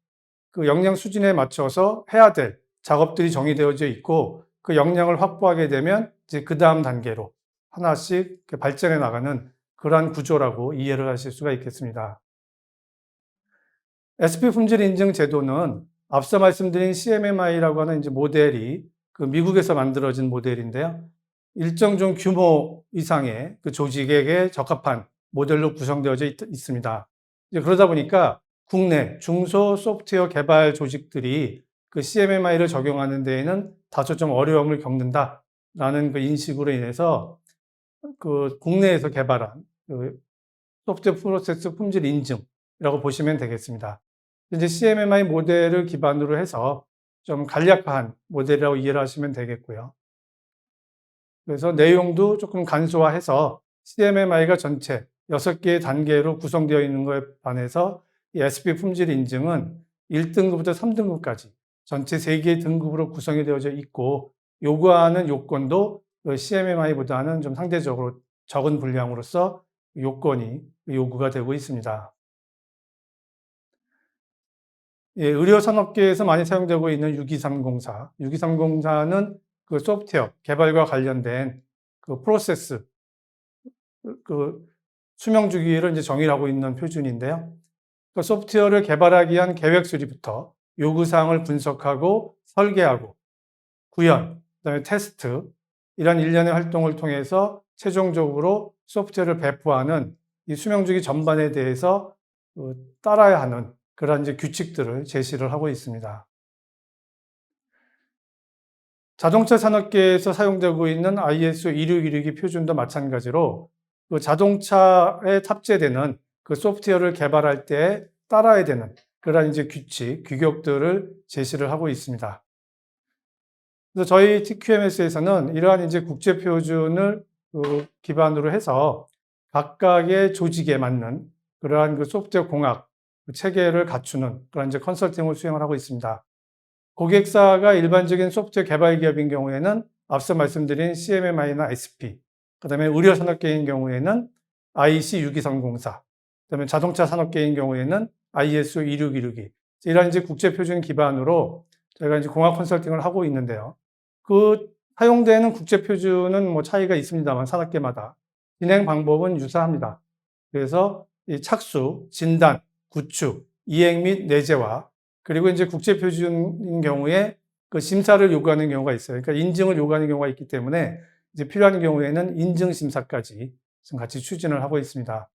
그 역량 수준에 맞춰서 해야 될 작업들이 정의되어져 있고 그 역량을 확보하게 되면 이제 그 다음 단계로 하나씩 발전해 나가는 그러한 구조라고 이해를 하실 수가 있겠습니다. SP 품질 인증 제도는 앞서 말씀드린 CMMI라고 하는 이제 모델이 그 미국에서 만들어진 모델인데요. 일정 좀 규모 이상의 그 조직에게 적합한 모델로 구성되어져 있습니다. 이제 그러다 보니까 국내 중소 소프트웨어 개발 조직들이 그 CMMI를 적용하는 데에는 다소 좀 어려움을 겪는다라는 그 인식으로 인해서 그 국내에서 개발한 그 소프트웨어 프로세스 품질 인증이라고 보시면 되겠습니다. 이제 CMMI 모델을 기반으로 해서 좀 간략한 모델이라고 이해를 하시면 되겠고요. 그래서 내용도 조금 간소화해서 CMMI가 전체 6개의 단계로 구성되어 있는 것에 반해서 이 SP 품질 인증은 1등급부터 3등급까지 전체 3개의 등급으로 구성이 되어져 있고 요구하는 요건도 CMMI보다는 좀 상대적으로 적은 분량으로서 요건이 요구가 되고 있습니다. 예, 의료산업계에서 많이 사용되고 있는 62304. 62304는 그 소프트웨어 개발과 관련된 그 프로세스, 그 수명 주기를 이제 정의하고 있는 표준인데요. 그 소프트웨어를 개발하기 위한 계획 수립부터 요구사항을 분석하고 설계하고 구현, 그다음에 테스트 이런 일련의 활동을 통해서 최종적으로 소프트웨어를 배포하는 이 수명 주기 전반에 대해서 따라야 하는 그런 이제 규칙들을 제시를 하고 있습니다. 자동차 산업계에서 사용되고 있는 ISO 26162 표준도 마찬가지로 그 자동차에 탑재되는 그 소프트웨어를 개발할 때 따라야 되는 그런 이제 규칙, 규격들을 제시를 하고 있습니다. 그래서 저희 TQMS에서는 이러한 이제 국제 표준을 기반으로 해서 각각의 조직에 맞는 그러한 그 소프트웨어 공학 체계를 갖추는 그런 이제 컨설팅을 수행을 하고 있습니다. 고객사가 일반적인 소프트웨어 개발 기업인 경우에는 앞서 말씀드린 CMMI나 SP, 그다음에 의료 산업계인 경우에는 IEC 62304, 그다음에 자동차 산업계인 경우에는 ISO 26162. 이런 이제 국제 표준 기반으로 저희가 이제 공학 컨설팅을 하고 있는데요. 그 사용되는 국제 표준은 뭐 차이가 있습니다만 산업계마다 진행 방법은 유사합니다. 그래서 이 착수, 진단, 구축, 이행 및 내재화, 그리고 이제 국제 표준인 경우에 그 심사를 요구하는 경우가 있어요. 그러니까 인증을 요구하는 경우가 있기 때문에 이제 필요한 경우에는 인증 심사까지 지금 같이 추진을 하고 있습니다.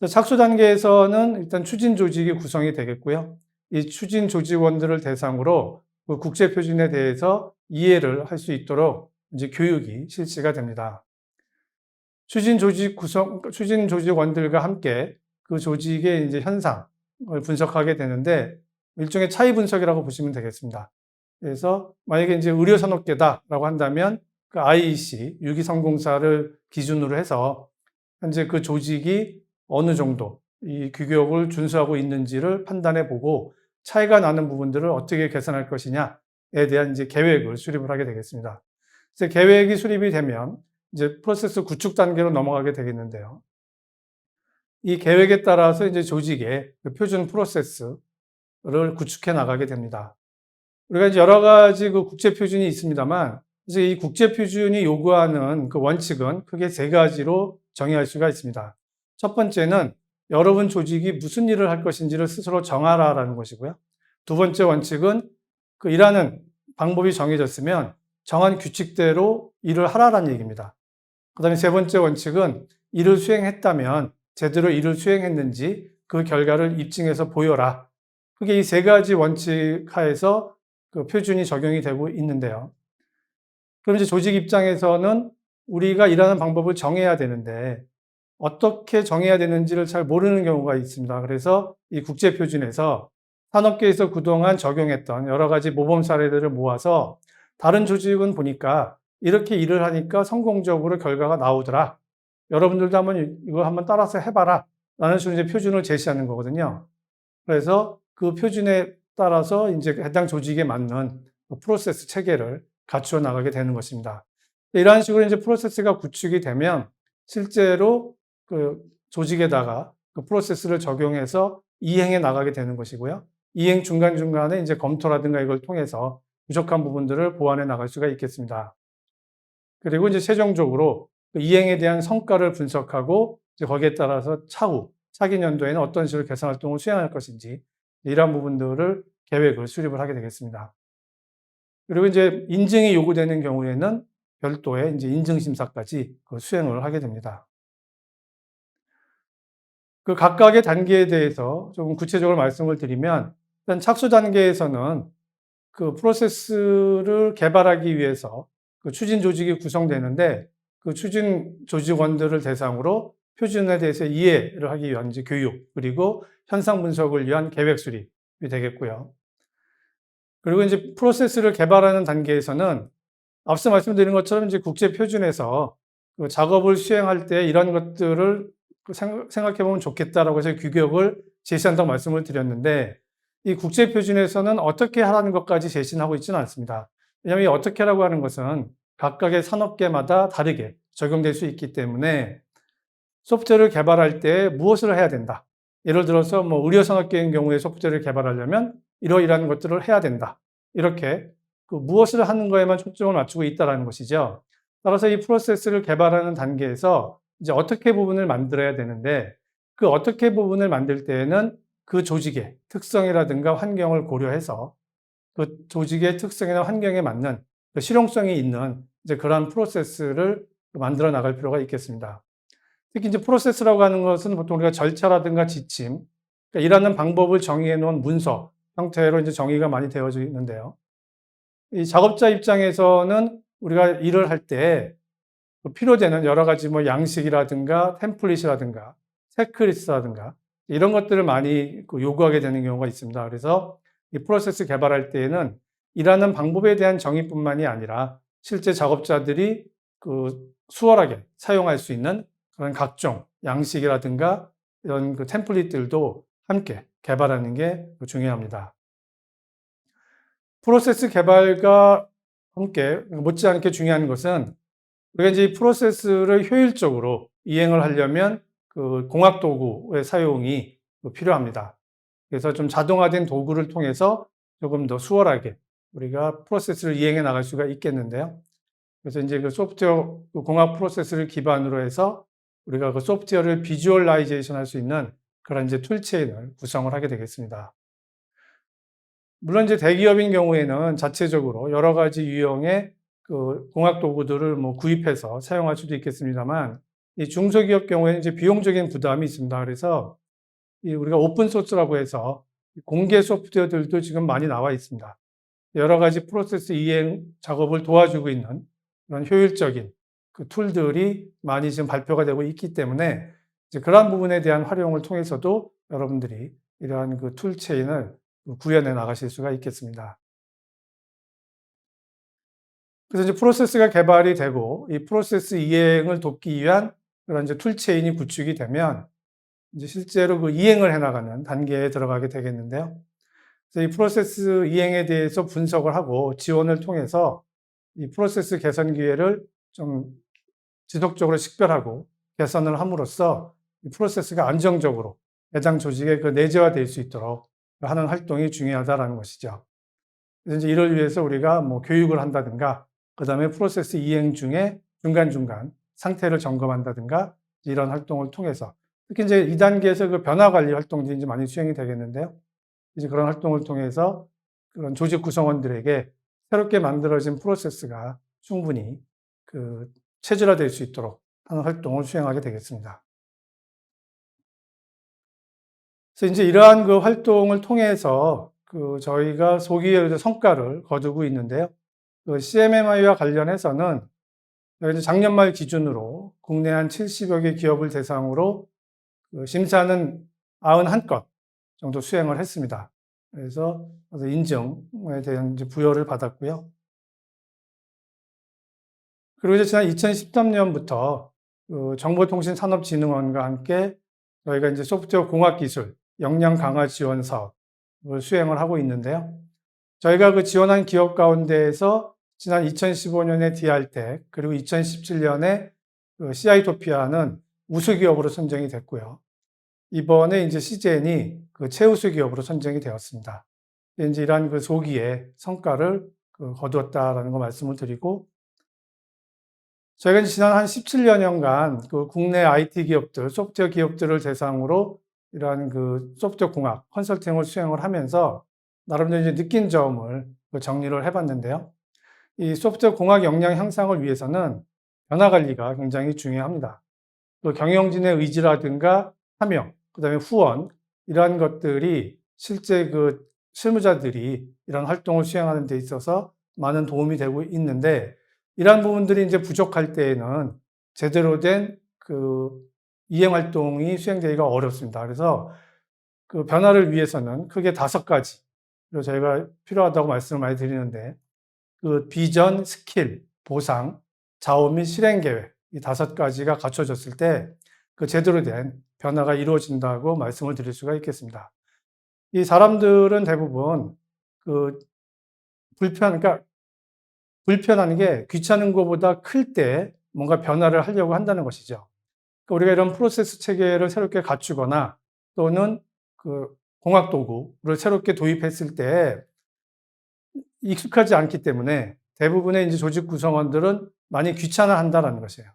착수 단계에서는 일단 추진 조직이 구성이 되겠고요. 이 추진 조직원들을 대상으로 그 국제 표준에 대해서 이해를 할 수 있도록 이제 교육이 실시가 됩니다. 추진 조직원들과 함께 그 조직의 이제 현상을 분석하게 되는데 일종의 차이 분석이라고 보시면 되겠습니다. 그래서 만약에 이제 의료산업계다라고 한다면 그 IEC 62304를 기준으로 해서 현재 그 조직이 어느 정도 이 규격을 준수하고 있는지를 판단해 보고 차이가 나는 부분들을 어떻게 개선할 것이냐에 대한 이제 계획을 수립을 하게 되겠습니다. 그래서 계획이 수립이 되면 이제 프로세스 구축 단계로 넘어가게 되겠는데요. 이 계획에 따라서 이제 조직의 그 표준 프로세스를 구축해 나가게 됩니다. 우리가 이제 여러 가지 그 국제 표준이 있습니다만, 그래서 이 국제 표준이 요구하는 그 원칙은 크게 3가지로 정의할 수가 있습니다. 첫 번째는 여러분 조직이 무슨 일을 할 것인지를 스스로 정하라라는 것이고요. 두 번째 원칙은 그 일하는 방법이 정해졌으면 정한 규칙대로 일을 하라라는 얘기입니다. 그 다음에 세 번째 원칙은 일을 수행했다면 제대로 일을 수행했는지 그 결과를 입증해서 보여라. 그게 이 3가지 원칙 하에서 그 표준이 적용이 되고 있는데요. 그럼 이제 조직 입장에서는 우리가 일하는 방법을 정해야 되는데 어떻게 정해야 되는지를 잘 모르는 경우가 있습니다. 그래서 이 국제 표준에서 산업계에서 그동안 적용했던 여러 가지 모범 사례들을 모아서 다른 조직은 보니까 이렇게 일을 하니까 성공적으로 결과가 나오더라. 여러분들도 한번 이거 한번 따라서 해봐라. 라는 식으로 이제 표준을 제시하는 거거든요. 그래서 그 표준에 따라서 이제 해당 조직에 맞는 프로세스 체계를 갖추어 나가게 되는 것입니다. 이러한 식으로 이제 프로세스가 구축이 되면 실제로 그 조직에다가 그 프로세스를 적용해서 이행해 나가게 되는 것이고요. 이행 중간중간에 이제 검토라든가 이걸 통해서 부족한 부분들을 보완해 나갈 수가 있겠습니다. 그리고 이제 최종적으로 그 이행에 대한 성과를 분석하고 이제 거기에 따라서 차후, 차기 년도에는 어떤 식으로 개선 활동을 수행할 것인지 이러한 부분들을 계획을 수립을 하게 되겠습니다. 그리고 이제 인증이 요구되는 경우에는 별도의 이제 인증심사까지 그 수행을 하게 됩니다. 그 각각의 단계에 대해서 조금 구체적으로 말씀을 드리면, 일단 착수 단계에서는 그 프로세스를 개발하기 위해서 그 추진 조직이 구성되는데, 그 추진 조직원들을 대상으로 표준에 대해서 이해를 하기 위한 이제 교육, 그리고 현상 분석을 위한 계획 수립이 되겠고요. 그리고 이제 프로세스를 개발하는 단계에서는 앞서 말씀드린 것처럼 이제 국제 표준에서 그 작업을 수행할 때 이런 것들을 생각해 보면 좋겠다라고 해서 규격을 제시한다고 말씀을 드렸는데, 이 국제 표준에서는 어떻게 하라는 것까지 제시는 하고 있지는 않습니다. 왜냐하면 이 어떻게라고 하는 것은 각각의 산업계마다 다르게 적용될 수 있기 때문에 소프트웨어를 개발할 때 무엇을 해야 된다. 예를 들어서 뭐 의료 산업계인 경우에 소프트웨어를 개발하려면 이러이러한 것들을 해야 된다. 이렇게 그 무엇을 하는 거에만 초점을 맞추고 있다는 것이죠. 따라서 이 프로세스를 개발하는 단계에서 이제 어떻게 부분을 만들어야 되는데, 그 어떻게 부분을 만들 때에는 그 조직의 특성이라든가 환경을 고려해서 그 조직의 특성이나 환경에 맞는 그 실용성이 있는 이제 그러한 프로세스를 만들어 나갈 필요가 있겠습니다. 특히 이제 프로세스라고 하는 것은 보통 우리가 절차라든가 지침, 그러니까 일하는 방법을 정의해 놓은 문서 형태로 이제 정의가 많이 되어져 있는데요. 이 작업자 입장에서는 우리가 일을 할 때 필요되는 여러 가지 뭐 양식이라든가 템플릿이라든가 체크리스트라든가 이런 것들을 많이 요구하게 되는 경우가 있습니다. 그래서 이 프로세스 개발할 때에는 일하는 방법에 대한 정의뿐만이 아니라 실제 작업자들이 그 수월하게 사용할 수 있는 그런 각종 양식이라든가 이런 그 템플릿들도 함께 개발하는 게 중요합니다. 프로세스 개발과 함께 못지않게 중요한 것은 우리가 이제 이 프로세스를 효율적으로 이행을 하려면 그 공학 도구의 사용이 필요합니다. 그래서 좀 자동화된 도구를 통해서 조금 더 수월하게 우리가 프로세스를 이행해 나갈 수가 있겠는데요. 그래서 이제 그 소프트웨어 그 공학 프로세스를 기반으로 해서 우리가 그 소프트웨어를 비주얼라이제이션 할 수 있는 그런 이제 툴체인을 구성을 하게 되겠습니다. 물론 이제 대기업인 경우에는 자체적으로 여러 가지 유형의 그 공학 도구들을 뭐 구입해서 사용할 수도 있겠습니다만, 이 중소기업 경우에는 이제 비용적인 부담이 있습니다. 그래서 이 우리가 오픈 소스라고 해서 공개 소프트웨어들도 지금 많이 나와 있습니다. 여러 가지 프로세스 이행 작업을 도와주고 있는 그런 효율적인 그 툴들이 많이 지금 발표가 되고 있기 때문에 이제 그러한 부분에 대한 활용을 통해서도 여러분들이 이러한 그 툴체인을 구현해 나가실 수가 있겠습니다. 그래서 이제 프로세스가 개발이 되고 이 프로세스 이행을 돕기 위한 그런 이제 툴체인이 구축이 되면 이제 실제로 그 이행을 해 나가는 단계에 들어가게 되겠는데요. 그래서 이 프로세스 이행에 대해서 분석을 하고 지원을 통해서 이 프로세스 개선 기회를 좀 지속적으로 식별하고 개선을 함으로써 이 프로세스가 안정적으로 해당 조직에 그 내재화될 수 있도록 하는 활동이 중요하다는 것이죠. 그래서 이제 이를 위해서 우리가 뭐 교육을 한다든가, 그 다음에 프로세스 이행 중에 중간중간 상태를 점검한다든가 이런 활동을 통해서 특히 이제 2단계에서 그 변화 관리 활동들이 이제 많이 수행이 되겠는데요. 이제 그런 활동을 통해서 그런 조직 구성원들에게 새롭게 만들어진 프로세스가 충분히 그 체질화될 수 있도록 하는 활동을 수행하게 되겠습니다. 그래서 이제 이러한 그 활동을 통해서 그 저희가 소기의 성과를 거두고 있는데요. 그 CMMI와 관련해서는 이제 작년 말 기준으로 국내 한 70여 개 기업을 대상으로 그 심사는 91건 정도 수행을 했습니다. 그래서 인증에 대한 이제 부여를 받았고요. 그리고 이제 지난 2013년부터 그 정보통신산업진흥원과 함께 저희가 이제 소프트웨어 공학기술 역량 강화 지원 사업을 수행을 하고 있는데요. 저희가 그 지원한 기업 가운데에서 지난 2015년에 DR텍 그리고 2017년에 그 CI토피아는 우수 기업으로 선정이 됐고요. 이번에 이제 CGN이 그 최우수 기업으로 선정이 되었습니다. 이제 이러한 그 소기의 성과를 거두었다라는 거 말씀을 드리고, 저희가 이제 지난 한 17년간 그 국내 IT 기업들, 소프트웨어 기업들을 대상으로 이러한 그 소프트웨어 공학 컨설팅을 수행을 하면서 나름대로 이제 느낀 점을 정리를 해봤는데요. 이 소프트웨어 공학 역량 향상을 위해서는 변화 관리가 굉장히 중요합니다. 또 경영진의 의지라든가 사명, 그다음에 후원 이러한 것들이 실제 그 실무자들이 이런 활동을 수행하는 데 있어서 많은 도움이 되고 있는데, 이러한 부분들이 이제 부족할 때에는 제대로 된 그 이행 활동이 수행되기가 어렵습니다. 그래서 그 변화를 위해서는 크게 5가지 저희가 필요하다고 말씀을 많이 드리는데, 그 비전, 스킬, 보상, 자원 및 실행 계획 이 5가지가 갖춰졌을 때 그 제대로 된 변화가 이루어진다고 말씀을 드릴 수가 있겠습니다. 이 사람들은 대부분 그 그러니까 불편한 게 귀찮은 것보다 클 때 뭔가 변화를 하려고 한다는 것이죠. 그러니까 우리가 이런 프로세스 체계를 새롭게 갖추거나 또는 그 공학 도구를 새롭게 도입했을 때 익숙하지 않기 때문에 대부분의 이제 조직 구성원들은 많이 귀찮아한다라는 것이에요.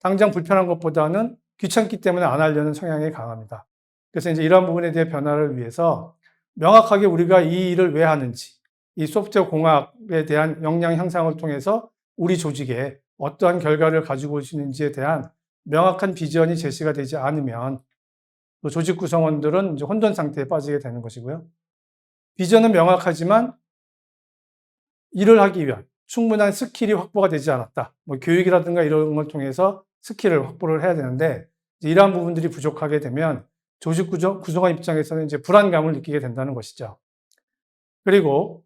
당장 불편한 것보다는 귀찮기 때문에 안 하려는 성향이 강합니다. 그래서 이제 이러한 부분에 대한 변화를 위해서 명확하게 우리가 이 일을 왜 하는지, 이 소프트웨어 공학에 대한 역량 향상을 통해서 우리 조직에 어떠한 결과를 가지고 올 수 있는지에 대한 명확한 비전이 제시가 되지 않으면 또 조직 구성원들은 이제 혼돈 상태에 빠지게 되는 것이고요. 비전은 명확하지만 일을 하기 위한 충분한 스킬이 확보가 되지 않았다. 뭐 교육이라든가 이런 걸 통해서 스킬을 확보를 해야 되는데, 이러한 부분들이 부족하게 되면 조직 구성원 입장에서는 이제 불안감을 느끼게 된다는 것이죠. 그리고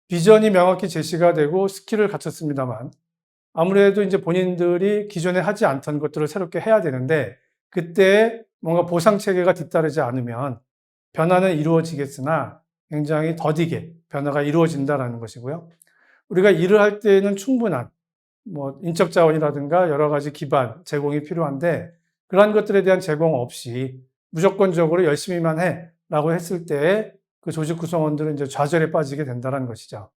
비전이 명확히 제시가 되고 스킬을 갖췄습니다만 아무래도 이제 본인들이 기존에 하지 않던 것들을 새롭게 해야 되는데, 그때 뭔가 보상 체계가 뒤따르지 않으면 변화는 이루어지겠으나 굉장히 더디게 변화가 이루어진다는 것이고요. 우리가 일을 할 때는 충분한 뭐 인적 자원이라든가 여러 가지 기반 제공이 필요한데, 그러한 것들에 대한 제공 없이 무조건적으로 열심히만 해라고 했을 때 그 조직 구성원들은 이제 좌절에 빠지게 된다는 것이죠.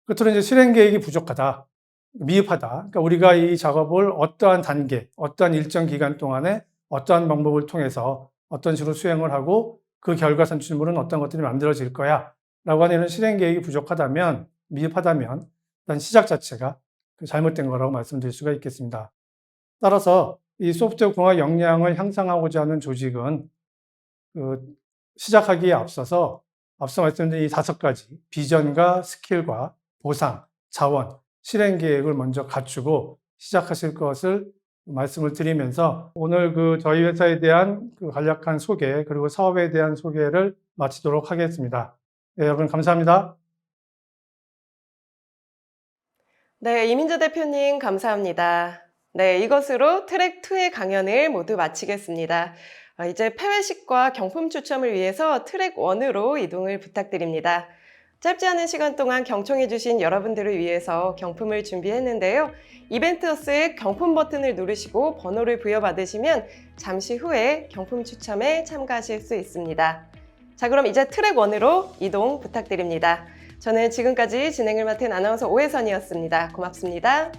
끝으로 이제 실행 계획이 부족하다, 미흡하다. 그러니까 우리가 이 작업을 어떠한 단계, 어떠한 일정 기간 동안에 어떠한 방법을 통해서 어떤 식으로 수행을 하고 그 결과 산출물은 어떤 것들이 만들어질 거야 라고 하는 이런 실행 계획이 부족하다면, 미흡하다면 일단 시작 자체가 잘못된 거라고 말씀드릴 수가 있겠습니다. 따라서 이 소프트웨어 공학 역량을 향상하고자 하는 조직은 시작하기에 앞서 말씀드린 이 5가지 비전과 스킬과 보상, 자원, 실행 계획을 먼저 갖추고 시작하실 것을 말씀을 드리면서 오늘 그 저희 회사에 대한 그 간략한 소개 그리고 사업에 대한 소개를 마치도록 하겠습니다. 네, 여러분 감사합니다. 네, 이민재 대표님 감사합니다. 네, 이것으로 트랙 2의 강연을 모두 마치겠습니다. 이제 폐회식과 경품 추첨을 위해서 트랙 1으로 이동을 부탁드립니다. 짧지 않은 시간 동안 경청해주신 여러분들을 위해서 경품을 준비했는데요. 이벤트허스의 경품 버튼을 누르시고 번호를 부여받으시면 잠시 후에 경품 추첨에 참가하실 수 있습니다. 자, 그럼 이제 트랙 1으로 이동 부탁드립니다. 저는 지금까지 진행을 맡은 아나운서 오혜선이었습니다. 고맙습니다.